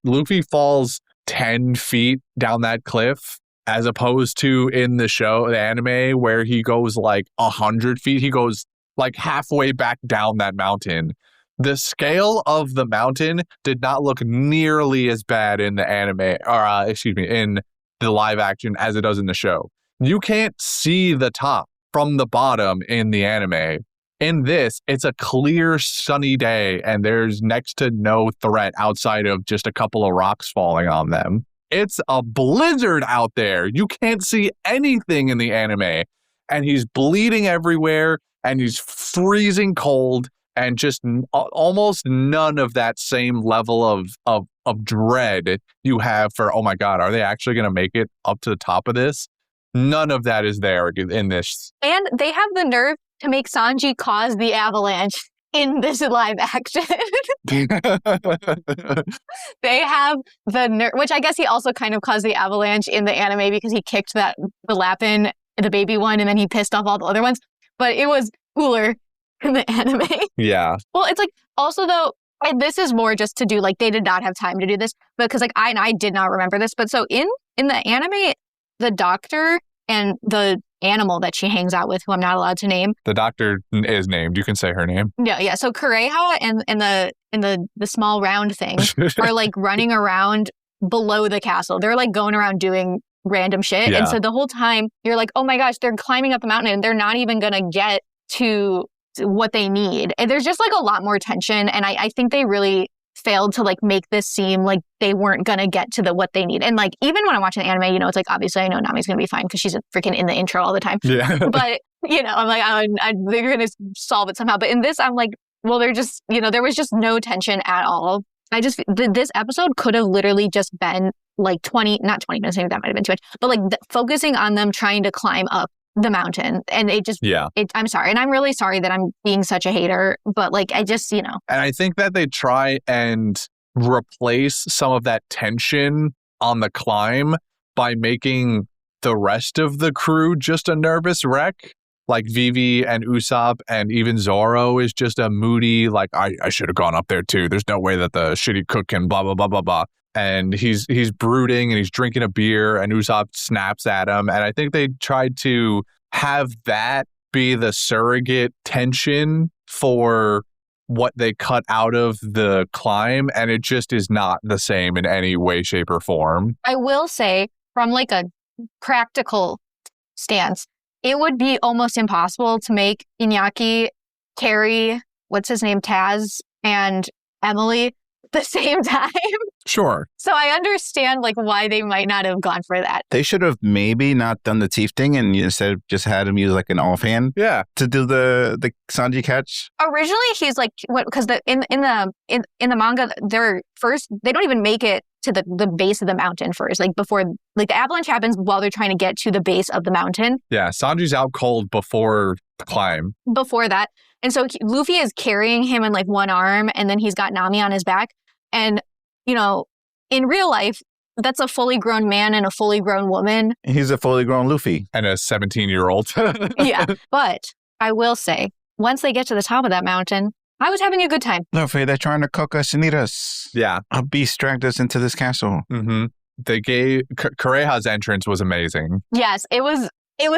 Luffy falls 10 feet down that cliff, as opposed to in the show, the anime, where he goes like 100 feet. He goes like halfway back down that mountain. The scale of the mountain did not look nearly as bad in the anime, or in the live action as it does in the show. You can't see the top from the bottom in the anime. In this, it's a clear, sunny day, and there's next to no threat outside of just a couple of rocks falling on them. It's a blizzard out there. You can't see anything in the anime. And he's bleeding everywhere, and he's freezing cold, and just almost none of that same level of dread you have for, oh my God, are they actually going to make it up to the top of this? None of that is there in this. And they have the nerve to make Sanji cause the avalanche in this live action. They have the nerve, which I guess he also kind of caused the avalanche in the anime because he kicked the Lapin, the baby one, and then he pissed off all the other ones. But it was cooler in the anime. Yeah. Well, it's like, also though, and this is more just to do, like, they did not have time to do this, because like I did not remember this. But so in the anime, the doctor and the animal that she hangs out with, who I'm not allowed to name. The doctor is named. You can say her name. Yeah. So Kureha and the small round thing are like running around below the castle. They're like going around doing random shit. Yeah. And so the whole time you're like, oh my gosh, they're climbing up the mountain and they're not even going to get to what they need. And there's just like a lot more tension. And I think they really failed to like make this seem like they weren't gonna get to what they need. And like, even when I'm watching the anime, it's like, obviously I know Nami's gonna be fine because she's freaking in the intro all the time. Yeah. But I'm like, they're gonna solve it somehow. But in this, I'm like, well, they're just, there was just no tension at all. This episode could have literally just been like not 20 minutes, maybe that might have been too much, but like focusing on them trying to climb up the mountain. And it just, I'm sorry. And I'm really sorry that I'm being such a hater, but like, I just, And I think that they try and replace some of that tension on the climb by making the rest of the crew just a nervous wreck. like Vivi and Ussop and even Zoro is just a moody, like, I should have gone up there too. There's no way that the shitty cook can blah, blah, blah, blah, blah. And he's brooding and he's drinking a beer and Ussop snaps at him. And I think they tried to have that be the surrogate tension for what they cut out of the climb. And it just is not the same in any way, shape, or form. I will say, from like a practical stance, it would be almost impossible to make Iñaki carry, what's his name, Taz and Emily at the same time. Sure. So I understand like why they might not have gone for that. They should have maybe not done the teeth thing and instead of just had him use like an offhand Yeah. to do the Sanji catch. Originally, he's like, what? Because in the manga, they don't even make it to the base of the mountain first. Like before, like the avalanche happens while they're trying to get to the base of the mountain. Yeah. Sanji's out cold before the climb. Before that, and so Luffy is carrying him in like one arm, and then he's got Nami on his back, and you know, in real life, that's a fully grown man and a fully grown woman. He's a fully grown Luffy. And a 17-year-old. Yeah. But I will say, once they get to the top of that mountain, I was having a good time. Luffy, they're trying to cook us and eat us. Yeah. A beast dragged us into this castle. Mm-hmm. They gave Kureha's entrance was amazing. Yes, it was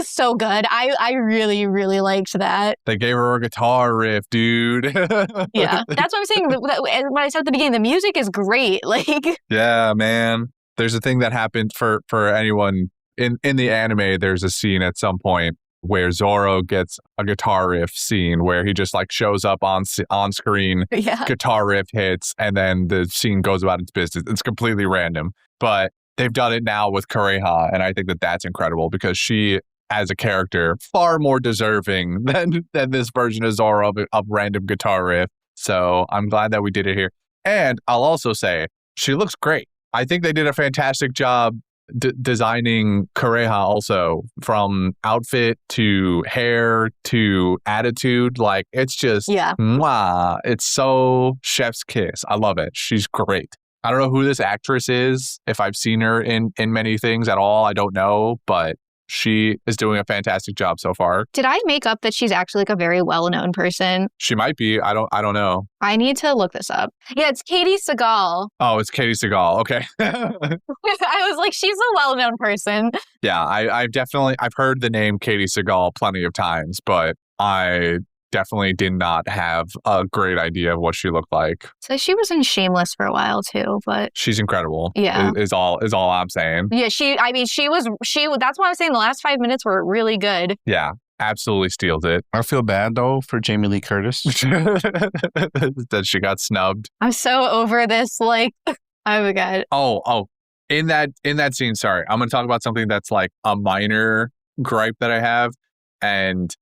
so good. I really, really liked that. They gave her a guitar riff, dude. Yeah, that's what I'm saying. When I said at the beginning, the music is great. Like, Yeah, man. There's a thing that happened for anyone in the anime. There's a scene at some point where Zoro gets a guitar riff scene where he just like shows up on screen, yeah, guitar riff hits, and then the scene goes about its business. It's completely random, but they've done it now with Kureha, and I think that that's incredible because she, as a character, far more deserving than this version of Zoro of random guitar riff. So I'm glad that we did it here. And I'll also say she looks great. I think they did a fantastic job designing Kureha also, from outfit to hair to attitude. Like, it's just, mwah, it's so chef's kiss. I love it. She's great. I don't know who this actress is. If I've seen her in many things at all, I don't know, but she is doing a fantastic job so far. Did I make up that she's actually like a very well-known person? She might be. I don't know. I need to look this up. Yeah, it's Katie Seagal. Oh, it's Katie Seagal. Okay. I was like, she's a well-known person. Yeah, I've heard the name Katie Seagal plenty of times, but I definitely did not have a great idea of what she looked like. So she was in Shameless for a while too, but she's incredible. Yeah, is all I'm saying. Yeah, she was. That's why I was saying the last 5 minutes were really good. Yeah, absolutely steals it. I feel bad though for Jamie Lee Curtis that she got snubbed. I'm so over this. Like, oh my god. Oh, in that scene. Sorry, I'm gonna talk about something that's like a minor gripe that I have, and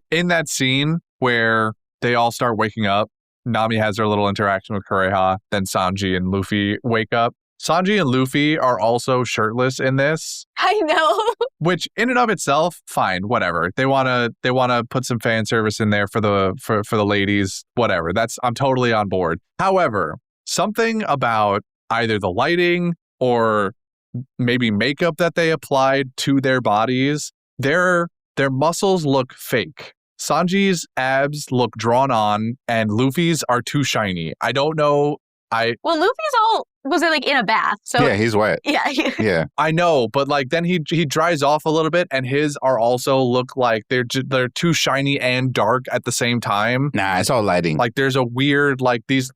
in that scene where they all start waking up, Nami has her little interaction with Kureha, then Sanji and Luffy wake up. Sanji and Luffy are also shirtless in this. I know. Which in and of itself, fine, whatever. They wanna put some fan service in there for the ladies, whatever. I'm totally on board. However, something about either the lighting or maybe makeup that they applied to their bodies, their muscles look fake. Sanji's abs look drawn on, and Luffy's are too shiny. I don't know. Well, Luffy's was like in a bath, so yeah, he's wet. Yeah, yeah. I know, but like then he dries off a little bit, and his are also look like they're too shiny and dark at the same time. Nah, it's all lighting. Like there's a weird like these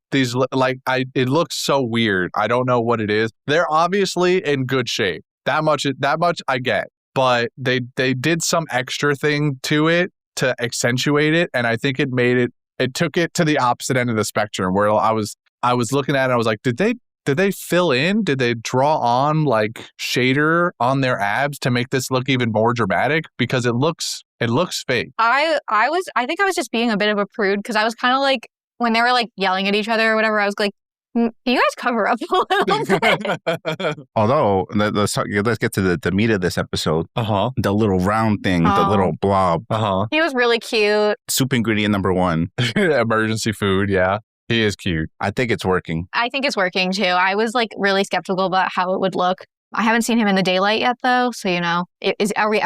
like it looks so weird. I don't know what it is. They're obviously in good shape. That much I get. But they did some extra thing to it to accentuate it, and I think it took it to the opposite end of the spectrum where I was looking at it, I was like, did they fill in? Did they draw on like shader on their abs to make this look even more dramatic? Because it looks fake. I think I was just being a bit of a prude because I was kind of like, when they were like yelling at each other or whatever, I was like, can you guys cover up a little bit? Although, let's get to the meat of this episode. The little round thing, the little blob. He was really cute. Soup ingredient number 1. Emergency food, yeah. He is cute. I think it's working. I think it's working too. I was like really skeptical about how it would look I haven't seen him in the daylight yet, though. So, are we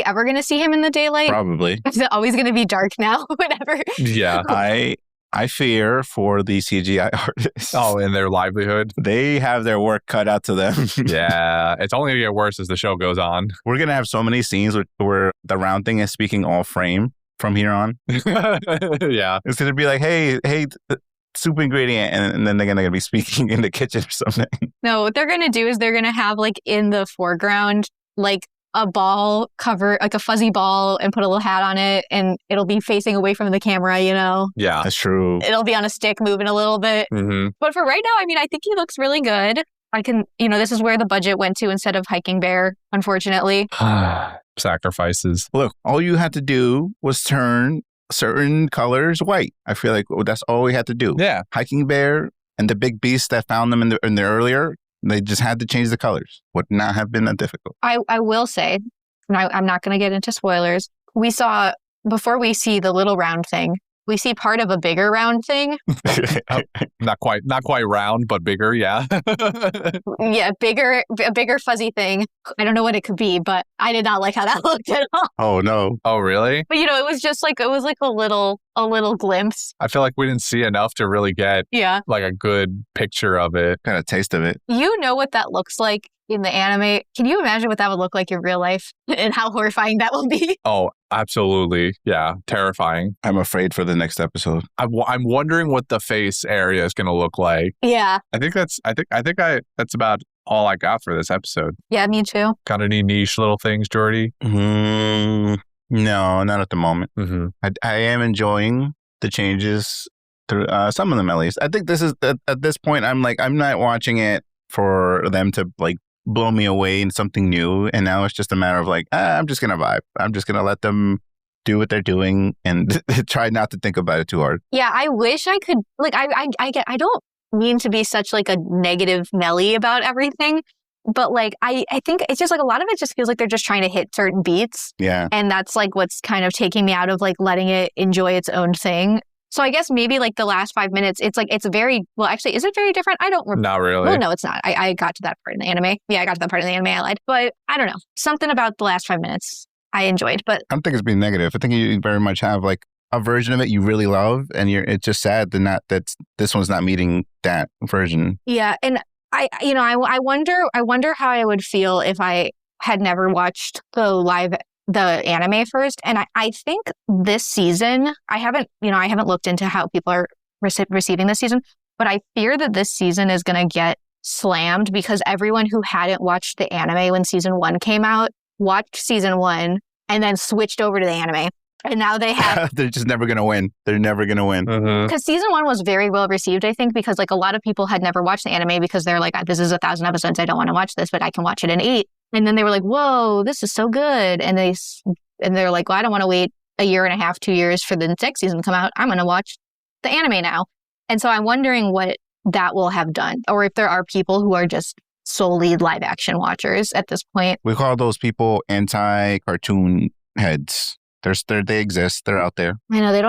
ever going to see him in the daylight? Probably. Is it always going to be dark now? Whatever. Yeah. I fear for the CGI artists. Oh, and their livelihood. They have their work cut out to them. Yeah. It's only going to get worse as the show goes on. We're going to have so many scenes where the round thing is speaking all frame from here on. Yeah. It's going to be like, hey, soup ingredient. And then they're going to be speaking in the kitchen or something. No, what they're going to do is they're going to have like in the foreground, like a ball cover, like a fuzzy ball, and put a little hat on it, and it'll be facing away from the camera, Yeah. That's true. It'll be on a stick moving a little bit. Mm-hmm. But for right now, I mean, I think he looks really good. This is where the budget went to instead of hiking bear, unfortunately. Sacrifices. Look, all you had to do was turn certain colors white. I feel like that's all we had to do. Yeah. Hiking bear and the big beast that found them in the earlier, they just had to change the colors. Would not have been that difficult. I will say, and I'm not going to get into spoilers, before we see the little round thing, we see part of a bigger round thing. Not quite round, but bigger. Yeah. Yeah, a bigger fuzzy thing. I don't know what it could be, but I did not like how that looked at all. Oh no. Oh really? But it was just like a little glimpse. I feel like we didn't see enough to really get like a good picture of it. Kind of taste of it. You know what that looks like in the anime. Can you imagine what that would look like in real life and how horrifying that will be? Oh, absolutely. Yeah. Terrifying. I'm afraid for the next episode. I'm wondering what the face area is going to look like. Yeah. I think that's about all I got for this episode. Yeah, me too. Got any niche little things, Jordy? No, not at the moment. Mm-hmm. I am enjoying the changes through some of them, at least. I think this is at this point, I'm not watching it for them to like blow me away in something new. And now it's just a matter of like, I'm just going to vibe. I'm just going to let them do what they're doing and try not to think about it too hard. Yeah, I wish I could, like, I don't mean to be such like a negative Nelly about everything, but like, I think it's just like a lot of it just feels like they're just trying to hit certain beats. Yeah. And that's like what's kind of taking me out of like letting it enjoy its own thing. So I guess maybe like the last 5 minutes, it's like, it's very, well, actually, is it very different? I don't remember. Not really. Well, no, it's not. I got to that part in the anime. Yeah, I got to that part in the anime. I lied. But I don't know. Something about the last 5 minutes I enjoyed. But I don't think it's being negative. I think you very much have like a version of it you really love, and it's just sad that this one's not meeting that version. Yeah. And I wonder how I would feel if I had never watched the anime first. And I think this season, I haven't looked into how people are receiving this season, but I fear that this season is going to get slammed because everyone who hadn't watched the anime when season 1 came out watched season 1 and then switched over to the anime. And now they have... They're just never going to win. They're never going to win. Because season 1 was very well received, I think, because like a lot of people had never watched the anime because they're like, this is 1,000 episodes. I don't want to watch this, but I can watch it in 8. And then they were like, whoa, this is so good. And they're like, well, I don't want to wait a year and a half, 2 years for the next season to come out. I'm going to watch the anime now. And so I'm wondering what that will have done, or if there are people who are just solely live action watchers at this point. We call those people anti-cartoon heads. They exist. They're out there. I know they just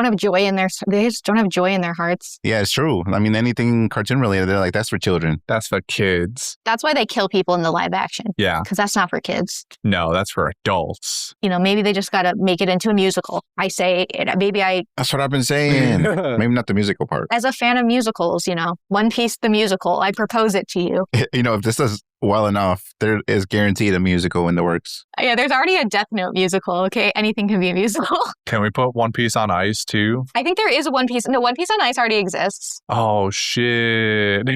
don't have joy in their hearts. Yeah, it's true. I mean, anything cartoon related, they're like, that's for children. That's for kids. That's why they kill people in the live action. Yeah. Because that's not for kids. No, that's for adults. Maybe they just got to make it into a musical. That's what I've been saying. Maybe not the musical part. As a fan of musicals, One Piece the musical, I propose it to you. If this does well enough, there is guaranteed a musical in the works. Yeah, there's already a Death Note musical, okay? Anything can be a musical. Can we put One Piece on ice, too? I think there is a One Piece. No, One Piece on Ice already exists. Oh, shit.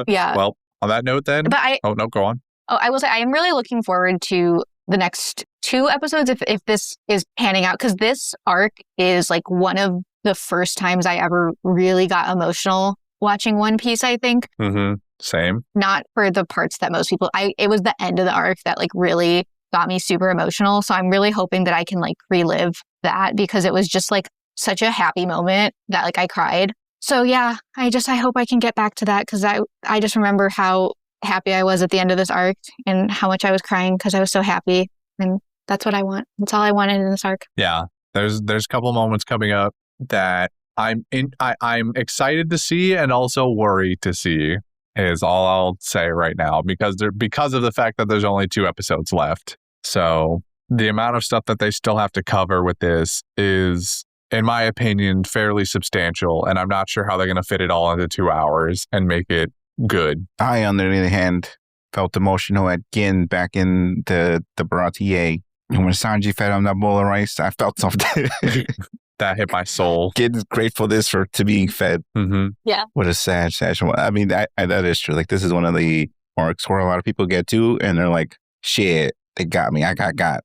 Yeah. Well, on that note, then... Oh, no, go on. Oh, I will say, I am really looking forward to the next 2 episodes if this is panning out, because this arc is like one of the first times I ever really got emotional watching One Piece, I think. Mm-hmm. Same. Not for the parts that most people... It was the end of the arc that like really got me super emotional. So I'm really hoping that I can like relive that, because it was just like such a happy moment that like I cried. So yeah, I hope I can get back to that, because I just remember how happy I was at the end of this arc and how much I was crying because I was so happy. And that's what I want. That's all I wanted in this arc. Yeah. There's a couple moments coming up that I'm excited to see and also worried to see. is all I'll say right now because of the fact that there's only 2 episodes left. So the amount of stuff that they still have to cover with this is, in my opinion, fairly substantial. And I'm not sure how they're going to fit it all into 2 hours and make it good. I, on the other hand, felt emotional at Gin back in the Baratier. And when Sanji fed him that bowl of rice, I felt something. That hit my soul. Gin's grateful to being fed. Mm-hmm. Yeah. What a sad. I mean, that is true. Like, this is one of the arcs where a lot of people get to, and they're like, shit, they got me. I got.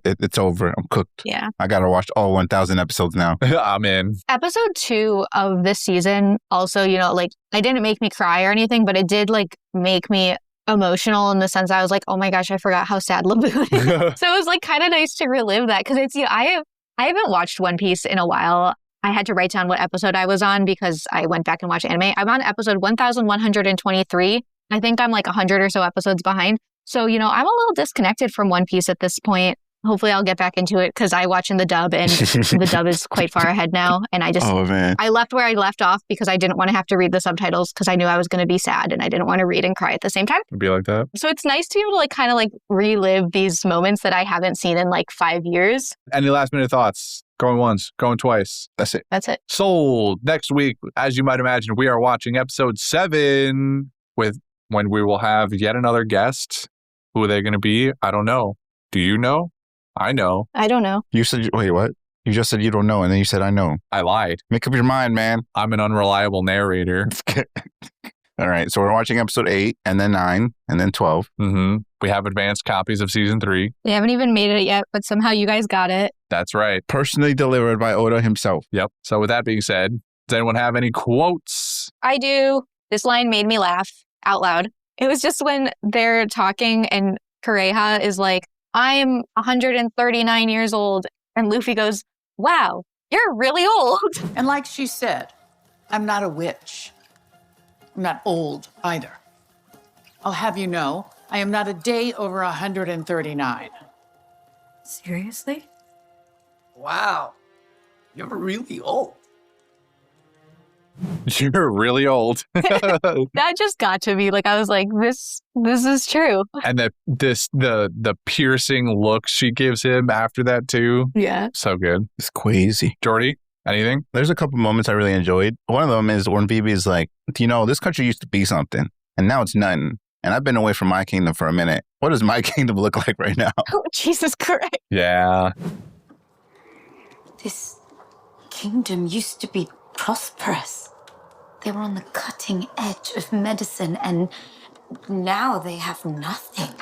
It's over. I'm cooked. Yeah. I got to watch all 1,000 episodes now. I'm in. Episode 2 of this season also, you know, like, it didn't make me cry or anything, but it did, like, make me emotional in the sense I was like, oh my gosh, I forgot how sad Laboon is. So it was, like, kind of nice to relive that because it's, you know, I haven't watched One Piece in a while. I had to write down what episode I was on because I went back and watched anime. I'm on episode 1123. I think I'm like 100 or so episodes behind. So, you know, I'm a little disconnected from One Piece at this point. Hopefully I'll get back into it because I watch in the dub and the dub is quite far ahead now. And I just, I left where I left off because I didn't want to have to read the subtitles because I knew I was going to be sad and I didn't want to read and cry at the same time. It'd be like that. So it's nice to be able to like kind of like relive these moments that I haven't seen in like 5 years. Any last minute thoughts? Going once, going twice. That's it. That's it. Sold. Next week, as you might imagine, we are watching episode 7 when we will have yet another guest. Who are they going to be? I don't know. Do you know? I know. I don't know. You said, wait, what? You just said you don't know, and then you said I know. I lied. Make up your mind, man. I'm an unreliable narrator. All right, so we're watching episode 8, and then 9, and then 12. Mm-hmm. We have advanced copies of season 3. They haven't even made it yet, but somehow you guys got it. That's right. Personally delivered by Oda himself. Yep. So with that being said, does anyone have any quotes? I do. This line made me laugh out loud. It was just when they're talking and Kureha is like, I'm 139 years old. And Luffy goes, wow, you're really old. And like she said, I'm not a witch. I'm not old either. I'll have you know, I am not a day over 139. Seriously? Wow, you're really old. You're really old. That just got to me. Like, I was like, this is true. And the piercing look she gives him after that too. Yeah. So good. It's crazy. Jordy, anything? There's a couple moments I really enjoyed. One of them is when Vivi is like, you know, this country used to be something, and now it's nothing. And I've been away from my kingdom for a minute. What does my kingdom look like right now? Oh, Jesus Christ. Yeah. This kingdom used to be prosperous. They were on the cutting edge of medicine, and now they have nothing.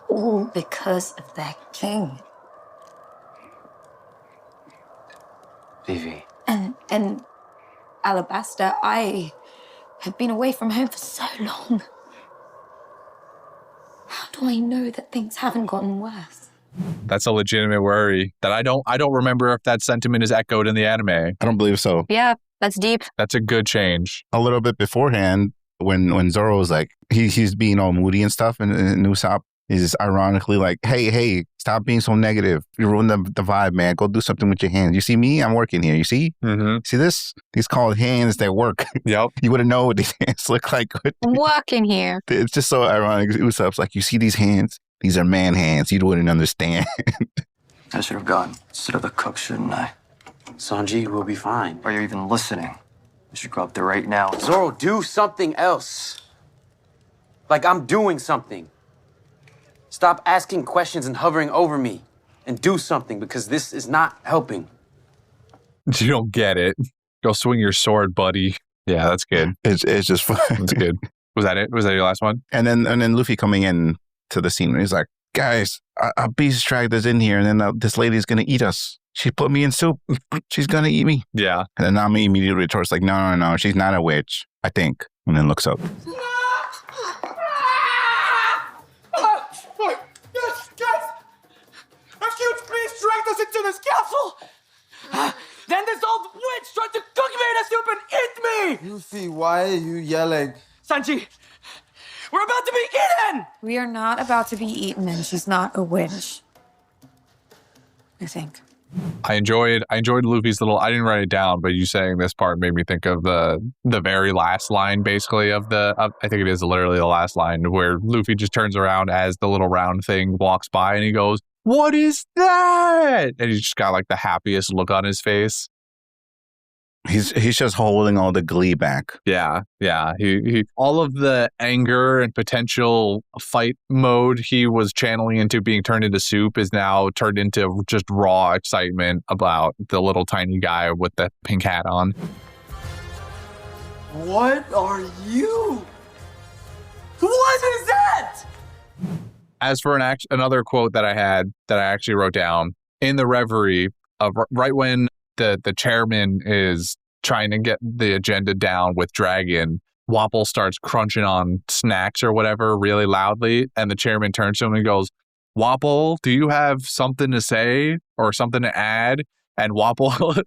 All because of their king. Vivi. And Alabaster, I have been away from home for so long. How do I know that things haven't gotten worse? That's a legitimate worry that I don't remember if that sentiment is echoed in the anime. I don't believe so. Yeah, that's deep. That's a good change. A little bit beforehand, when Zoro was like, he's being all moody and stuff, and Ussop is ironically like, hey, stop being so negative. You ruined the vibe, man. Go do something with your hands. You see me? I'm working here. You see? Mm-hmm. See this? These called hands that work. Yep. You wouldn't know what these hands look like. I'm walking here. It's just so ironic. Usopp's like, you see these hands? These are man hands. You wouldn't understand. I should have gone instead of the cook, shouldn't I? Sanji, we'll be fine. Are you even listening? I should go up there right now. Zoro, do something else. Like I'm doing something. Stop asking questions and hovering over me. And do something, because this is not helping. You don't get it. Go swing your sword, buddy. Yeah, that's good. It's just fun. That's good. Was that it? Was that your last one? And then Luffy coming in to the scene. He's like, guys, a beast tractor's in here, and then this lady's going to eat us. She put me in soup. She's going to eat me. Yeah. And then Nami immediately retorts like, no, she's not a witch, I think. And then looks up. A huge beast dragged us into this castle! Then this old witch tried to cook me in a soup and eat me! Luffy, why are you yelling? Sanji, we're about to be eaten! We are not about to be eaten, and she's not a witch. I think. I enjoyed Luffy's little. I didn't write it down, but you saying this part made me think of the very last line, basically of I think it is literally the last line where Luffy just turns around as the little round thing walks by, and he goes, "What is that?" And he's just got like the happiest look on his face. He's just holding all the glee back. Yeah. He all of the anger and potential fight mode he was channeling into being turned into soup is now turned into just raw excitement about the little tiny guy with the pink hat on. What are you? What is that? As for another quote that I had that I actually wrote down in the reverie of right when the chairman is trying to get the agenda down with Dragon, Wapol starts crunching on snacks or whatever really loudly, and the chairman turns to him and goes, "Wapol, do you have something to say or something to add?" And Wapol,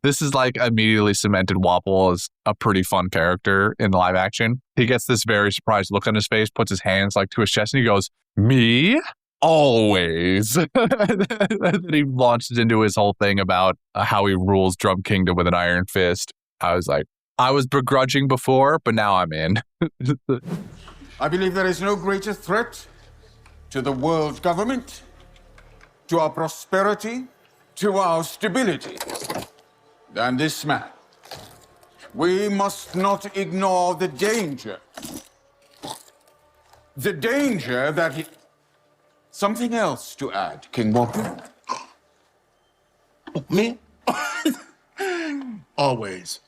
this is like immediately cemented Wapol as a pretty fun character in live action. He gets this very surprised look on his face, puts his hands like to his chest, and he goes, "Me? Always." Then he launches into his whole thing about how he rules Drum Kingdom with an iron fist. I was like, I was begrudging before, but now I'm in. I believe there is no greater threat to the world government, to our prosperity, to our stability than this man. We must not ignore the danger. The danger that he... Something else to add, King Wapol? Me? Always.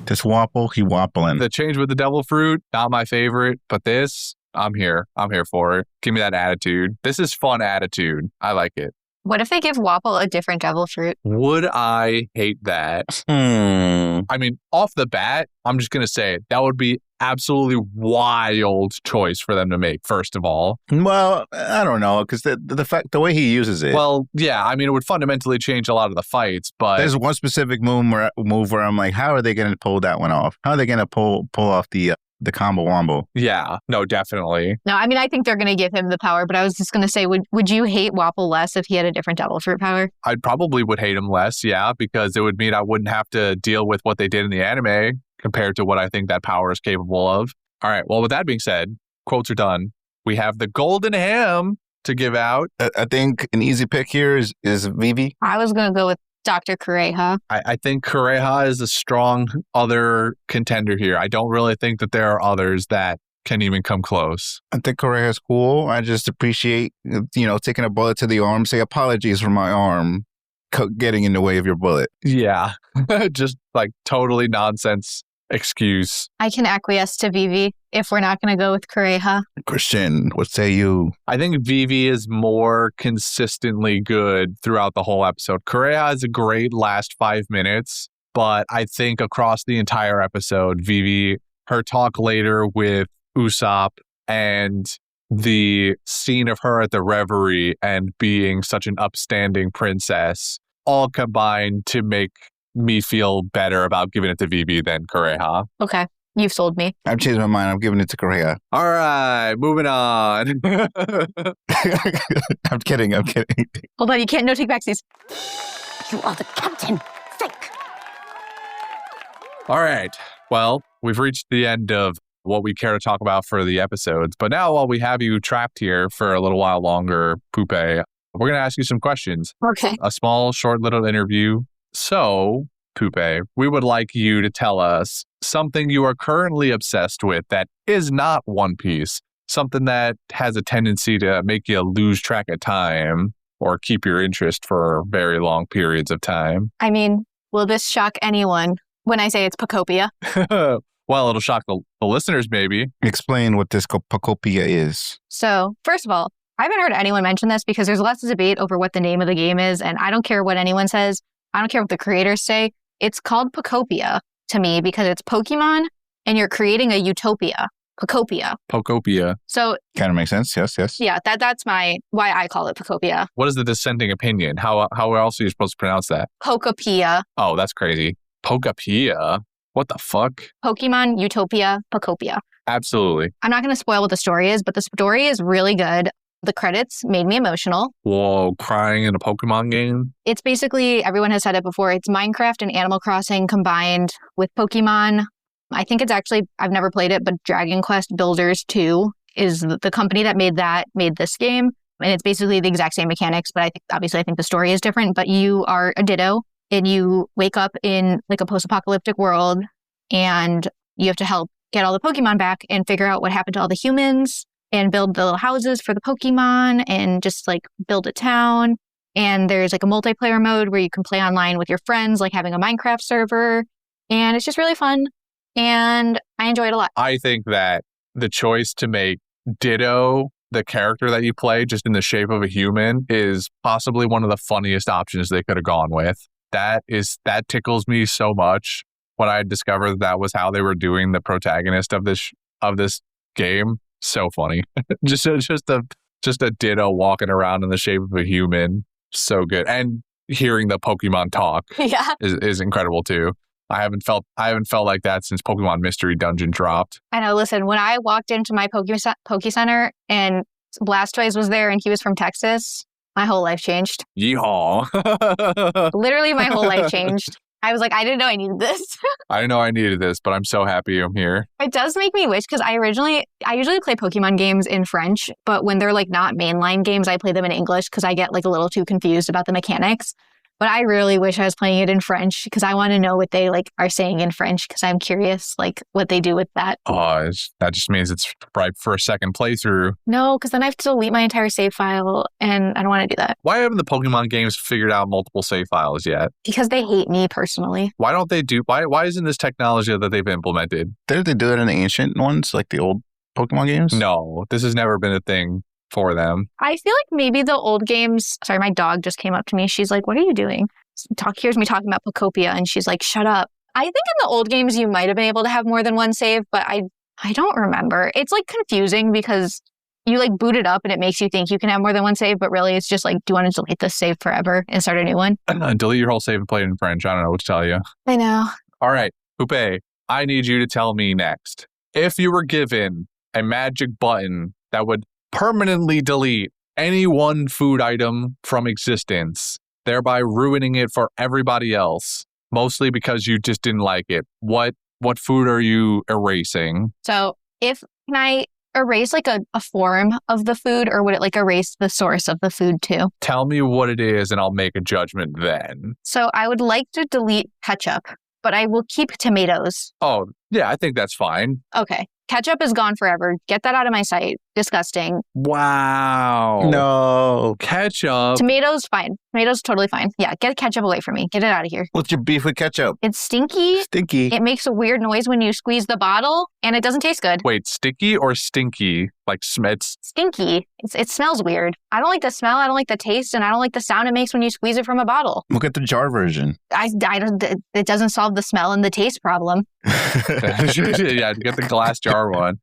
This Wapol, he wappling. The change with the devil fruit, not my favorite, but this, I'm here. I'm here for it. Give me that attitude. This is fun attitude. I like it. What if they give Wapol a different devil fruit? Would I hate that? I mean, off the bat, I'm just going to say it. That would be absolutely wild choice for them to make, first of all. Well, I don't know, because the way he uses it. Well, yeah, I mean, it would fundamentally change a lot of the fights, but... There's one specific move where I'm like, how are they going to pull that one off? How are they going to pull off the combo wombo? Yeah, no, definitely. No, I mean, I think they're going to give him the power, but I was just going to say, would you hate Wapol less if he had a different devil fruit power? I probably would hate him less, yeah, because it would mean I wouldn't have to deal with what they did in the anime compared to what I think that power is capable of. All right, well, with that being said, quotes are done. We have the golden ham to give out. I think an easy pick here is Vivi. I was going to go with Dr. Kureha. I think Kureha is a strong other contender here. I don't really think that there are others that can even come close. I think Kureha is cool. I just appreciate, taking a bullet to the arm, say apologies for my arm getting in the way of your bullet. Yeah, just like totally nonsense excuse. I can acquiesce to Vivi if we're not going to go with Kureha. Christian, what say you? I think Vivi is more consistently good throughout the whole episode. Kureha has a great last 5 minutes, but I think across the entire episode, Vivi, her talk later with Ussop and the scene of her at the reverie and being such an upstanding princess all combined to make me feel better about giving it to Vivi than Kureha. Okay, you've sold me. I've changed my mind. I'm giving it to Kureha. All right, moving on. I'm kidding. Hold on, you can't no take backsies. You are the captain. Think. All right, well, we've reached the end of what we care to talk about for the episodes. But now, while we have you trapped here for a little while longer, Poupée, we're going to ask you some questions. Okay. A small, short little interview. So, Poupée, we would like you to tell us something you are currently obsessed with that is not One Piece, something that has a tendency to make you lose track of time or keep your interest for very long periods of time. I mean, will this shock anyone when I say it's Pocopia? Well, it'll shock the listeners, maybe. Explain what this Pocopia is. So, first of all, I haven't heard anyone mention this because there's lots of debate over what the name of the game is, and I don't care what anyone says. I don't care what the creators say. It's called Pocopia to me because it's Pokemon and you're creating a utopia. Pocopia. Pocopia. So kind of makes sense. Yes. Yeah, that's why I call it Pocopia. What is the dissenting opinion? How else are you supposed to pronounce that? Pocopia. Oh, that's crazy. Pocopia? What the fuck? Pokemon, Utopia, Pocopia. Absolutely. I'm not going to spoil what the story is, but the story is really good. The credits made me emotional. Whoa, crying in a Pokemon game? It's basically, everyone has said it before, it's Minecraft and Animal Crossing combined with Pokemon. I think it's actually, I've never played it, but Dragon Quest Builders 2 is the company that made this game. And it's basically the exact same mechanics, but I think the story is different. But you are a Ditto and you wake up in like a post-apocalyptic world and you have to help get all the Pokemon back and figure out what happened to all the humans and build the little houses for the Pokemon and just like build a town. And there's like a multiplayer mode where you can play online with your friends, like having a Minecraft server. And it's just really fun. And I enjoy it a lot. I think that the choice to make Ditto the character that you play just in the shape of a human is possibly one of the funniest options they could have gone with. That tickles me so much when I discovered that was how they were doing the protagonist of this game. So funny. just a Ditto walking around in the shape of a human. So good. And hearing the Pokemon talk is incredible too. I haven't felt like that since Pokemon Mystery Dungeon dropped. I know. Listen, when I walked into my Poke Center and Blastoise was there and he was from Texas, my whole life changed. Yeehaw. Literally, my whole life changed. I was like, I didn't know I needed this. I didn't know I needed this, but I'm so happy I'm here. It does make me wish, because I usually play Pokemon games in French, but when they're like not mainline games, I play them in English because I get like a little too confused about the mechanics. But I really wish I was playing it in French because I want to know what they like are saying in French because I'm curious like what they do with that. Oh, that just means it's ripe for a second playthrough. No, because then I have to delete my entire save file and I don't want to do that. Why haven't the Pokemon games figured out multiple save files yet? Because they hate me personally. Why don't they do? Why isn't this technology that they've implemented? Didn't they do it in the ancient ones, like the old Pokemon games? No, this has never been a thing for them. I feel like maybe the old games. Sorry, my dog just came up to me. She's like, "What are you doing?" Here's me talking about Pokopia, and she's like, "Shut up." I think in the old games you might have been able to have more than one save, but I don't remember. It's like confusing because you like boot it up and it makes you think you can have more than one save, but really it's just like, do you want to delete this save forever and start a new one? Delete your whole save and play it in French. I don't know what to tell you. I know. All right, Poupée, I need you to tell me next. If you were given a magic button that would permanently delete any one food item from existence, thereby ruining it for everybody else, mostly because you just didn't like it, what food are you erasing? So can I erase like a form of the food, or would it like erase the source of the food too? Tell me what it is and I'll make a judgment then. So I would like to delete ketchup, but I will keep tomatoes. Oh, yeah, I think that's fine. Okay. Ketchup is gone forever. Get that out of my sight. Disgusting. Wow. No. Ketchup. Tomatoes, fine. Tomatoes, totally fine. Yeah, get ketchup away from me. Get it out of here. What's your beef with ketchup? It's stinky. Stinky. It makes a weird noise when you squeeze the bottle, and it doesn't taste good. Wait, sticky or stinky? Like it's Stinky. It smells weird. I don't like the smell, I don't like the taste, and I don't like the sound it makes when you squeeze it from a bottle. Look at the jar version. It doesn't solve the smell and the taste problem. Yeah, get the glass jar one.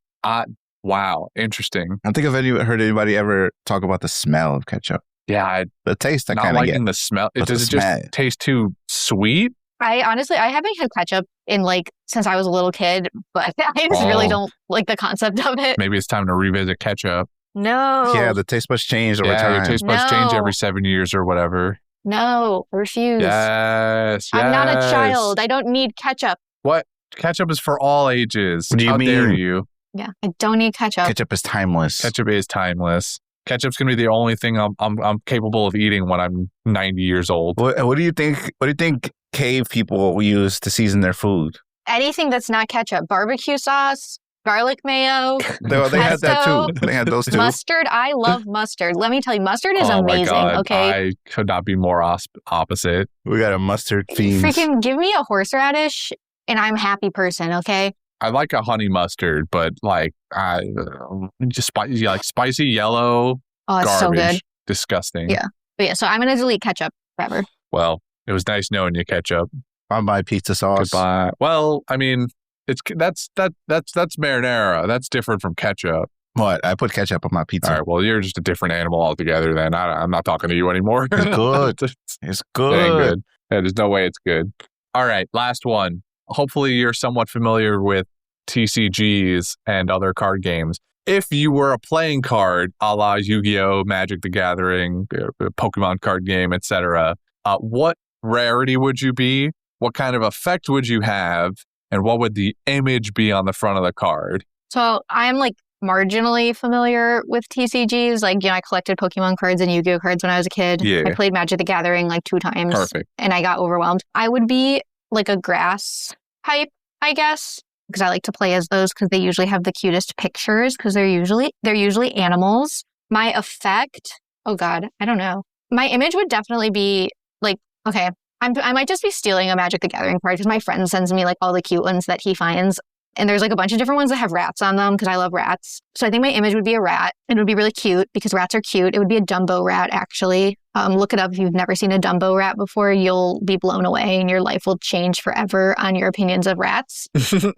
Wow, interesting. I don't think I've heard anybody ever talk about the smell of ketchup. Yeah, The taste I not kind of liking get. the smell. But Does the it smell. just taste too sweet? I haven't had ketchup in since I was a little kid, but I just really don't like the concept of it. Maybe it's time to revisit ketchup. No. Yeah, the taste buds change over Yeah, time. your taste buds change No. every 7 years or whatever. No, I refuse. Yes, I'm not a yes. child. I don't need ketchup. What? Ketchup is for all ages. What do you How dare mean? you? Yeah, I don't need ketchup. Ketchup is timeless. Ketchup is timeless. Ketchup's gonna be the only thing I'm capable of eating when I'm 90 years old. What do you think? What do you think cave people use to season their food? Anything that's not ketchup. Barbecue sauce, garlic mayo, They had that Pesto. too. They had those two. mustard. I love mustard. Let me tell you, mustard is Oh amazing, my God, okay? I could not be more opposite. We got a mustard fiend. Freaking give me a horseradish and I'm a happy person, okay? I like a honey mustard, but spicy yellow Oh, it's so garbage. good. Disgusting. Yeah. But yeah, so I'm going to delete ketchup forever. Well, it was nice knowing you, ketchup. I buy pizza sauce. Goodbye. Well, I mean, that's marinara. That's different from ketchup. What? I put ketchup on my pizza. All right. Well, you're just a different animal altogether. Then I'm not talking to you anymore. It's good. It It's ain't good. good. Yeah, there's no way it's good. All right. Last one. Hopefully, you're somewhat familiar with TCGs and other card games. if you were a playing card, a la Yu-Gi-Oh, Magic the Gathering, Pokemon card game, etc., what rarity would you be? What kind of effect would you have? And what would the image be on the front of the card? So I'm like marginally familiar with TCGs. Like, I collected Pokemon cards and Yu-Gi-Oh cards when I was a kid. Yeah. I played Magic the Gathering like 2 times. Perfect. And I got overwhelmed. I would be like a grass type, I guess, because I like to play as those because they usually have the cutest pictures because they're usually animals. My effect, oh God, I don't know. My image would definitely be like, okay, I might just be stealing a Magic the Gathering card because my friend sends me like all the cute ones that he finds. And there's like a bunch of different ones that have rats on them because I love rats. So I think my image would be a rat. It would be really cute because rats are cute. It would be a Dumbo rat, actually. Look it up if you've never seen a Dumbo rat before. You'll be blown away and your life will change forever on your opinions of rats. So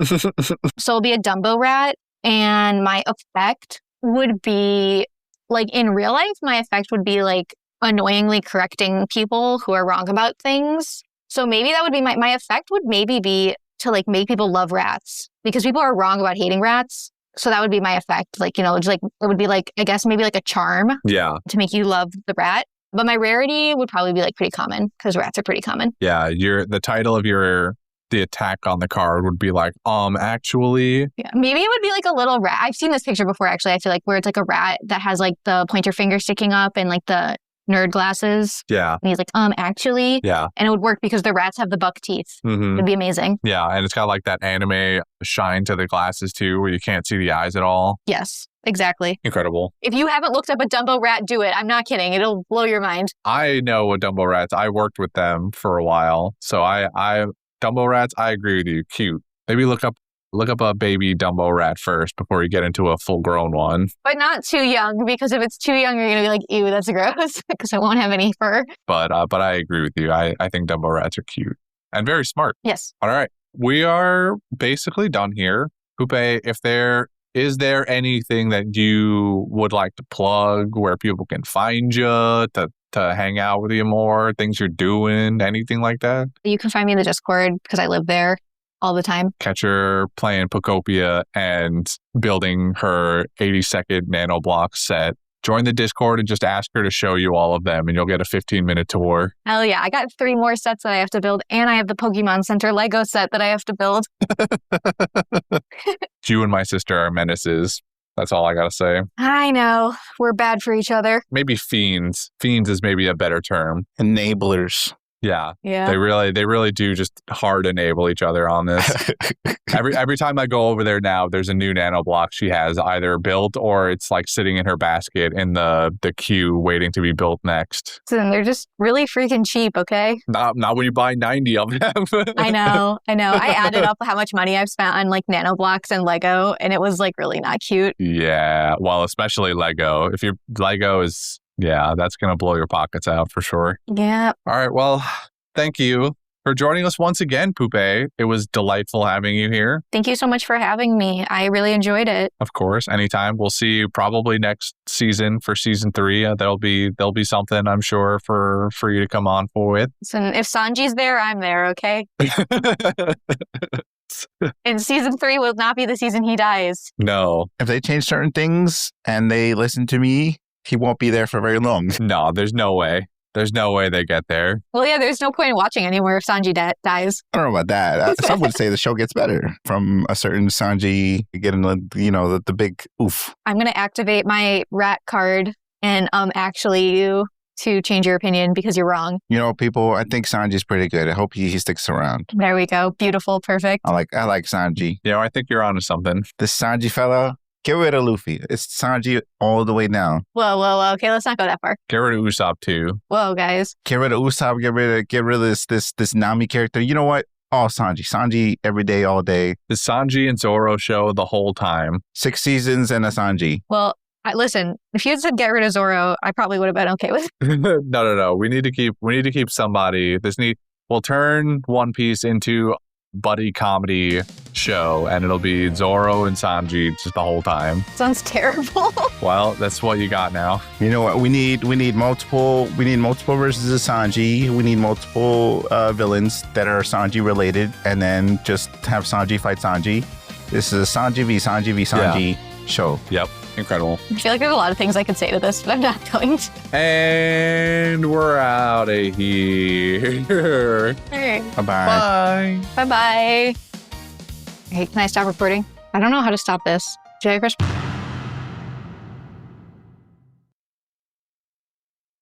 it'll be a Dumbo rat. And my effect would be like in real life, my effect would be like annoyingly correcting people who are wrong about things. So maybe that would be my effect would maybe be to like make people love rats because people are wrong about hating rats. So that would be my effect. Like, just like, it would be like, I guess maybe like a charm Yeah. to make you love the rat. But my rarity would probably be like pretty common because rats are pretty common. Yeah. The title of the attack on the card would be like, actually. Yeah. Maybe it would be like a little rat. I've seen this picture before, actually. I feel like where it's like a rat that has like the pointer finger sticking up and like the nerd glasses. Yeah. And he's like, actually. Yeah. And it would work because the rats have the buck teeth. Mm-hmm. It'd be amazing. Yeah. And it's got like that anime shine to the glasses too, where you can't see the eyes at all. Yes, exactly. Incredible. If you haven't looked up a Dumbo rat, do it. I'm not kidding. It'll blow your mind. I know a Dumbo rats. I worked with them for a while. So I Dumbo rats, I agree with you. Cute. Maybe look up a baby Dumbo rat first before you get into a full grown one. But not too young, because if it's too young, you're going to be like, ew, that's gross, because I won't have any fur. But I agree with you. I think Dumbo rats are cute and very smart. Yes. All right. We are basically done here. Poupée, is there anything that you would like to plug where people can find you to hang out with you more, things you're doing, anything like that? You can find me in the Discord because I live there all the time. Catch her playing Pocopia and building her 80-second nanoblock set. Join the Discord and just ask her to show you all of them and you'll get a 15-minute tour. Hell yeah. I got 3 more sets that I have to build and I have the Pokemon Center Lego set that I have to build. You and my sister are menaces. That's all I gotta say. I know. We're bad for each other. Maybe fiends. Fiends is maybe a better term. Enablers. Yeah. Yeah. They really do just hard enable each other on this. Every time I go over there now, there's a new nano block she has either built or it's like sitting in her basket in the queue waiting to be built next. And they're just really freaking cheap, okay? Not when you buy 90 of them. I know. I added up how much money I've spent on like nano blocks and Lego and it was like really not cute. Yeah. Well, especially Lego. If your Lego is... Yeah, that's going to blow your pockets out for sure. Yeah. All right. Well, thank you for joining us once again, Poupée. It was delightful having you here. Thank you so much for having me. I really enjoyed it. Of course. Anytime. We'll see you probably next season for season 3. There'll be something, I'm sure, for you to come on for with. So if Sanji's there, I'm there, okay? And season 3 will not be the season he dies. No. If they change certain things and they listen to me, he won't be there for very long. No, there's no way. There's no way they get there. Well, yeah, there's no point in watching anymore if Sanji dies. I don't know about that. Some would say the show gets better from a certain Sanji getting the big oof. I'm going to activate my rat card and actually you to change your opinion because you're wrong. People, I think Sanji's pretty good. I hope he sticks around. There we go. Beautiful. Perfect. I like Sanji. I think you're onto something. This Sanji fella, get rid of Luffy. It's Sanji all the way down. Whoa. Okay, let's not go that far. Get rid of Ussop too. Whoa, guys. Get rid of Ussop. Get rid of this Nami character. You know what? All Sanji. Sanji every day, all day. The Sanji and Zoro show the whole time. 6 seasons and a Sanji. Well, listen, if you had said get rid of Zoro, I probably would have been okay with it. No. We need to keep somebody. We'll turn One Piece into buddy comedy show and it'll be Zoro and Sanji just the whole time. Sounds terrible. Well, that's what you got now. You know what? We need multiple versions of Sanji. We need multiple villains that are Sanji related and then just have Sanji fight Sanji. This is a Sanji v Sanji v Sanji. show. Yep. Incredible. I feel like there's a lot of things I could say to this, but I'm not going to. And we're out of here. All right. Bye-bye. Bye. Bye-bye. Hey, can I stop recording? I don't know how to stop this. Should I press...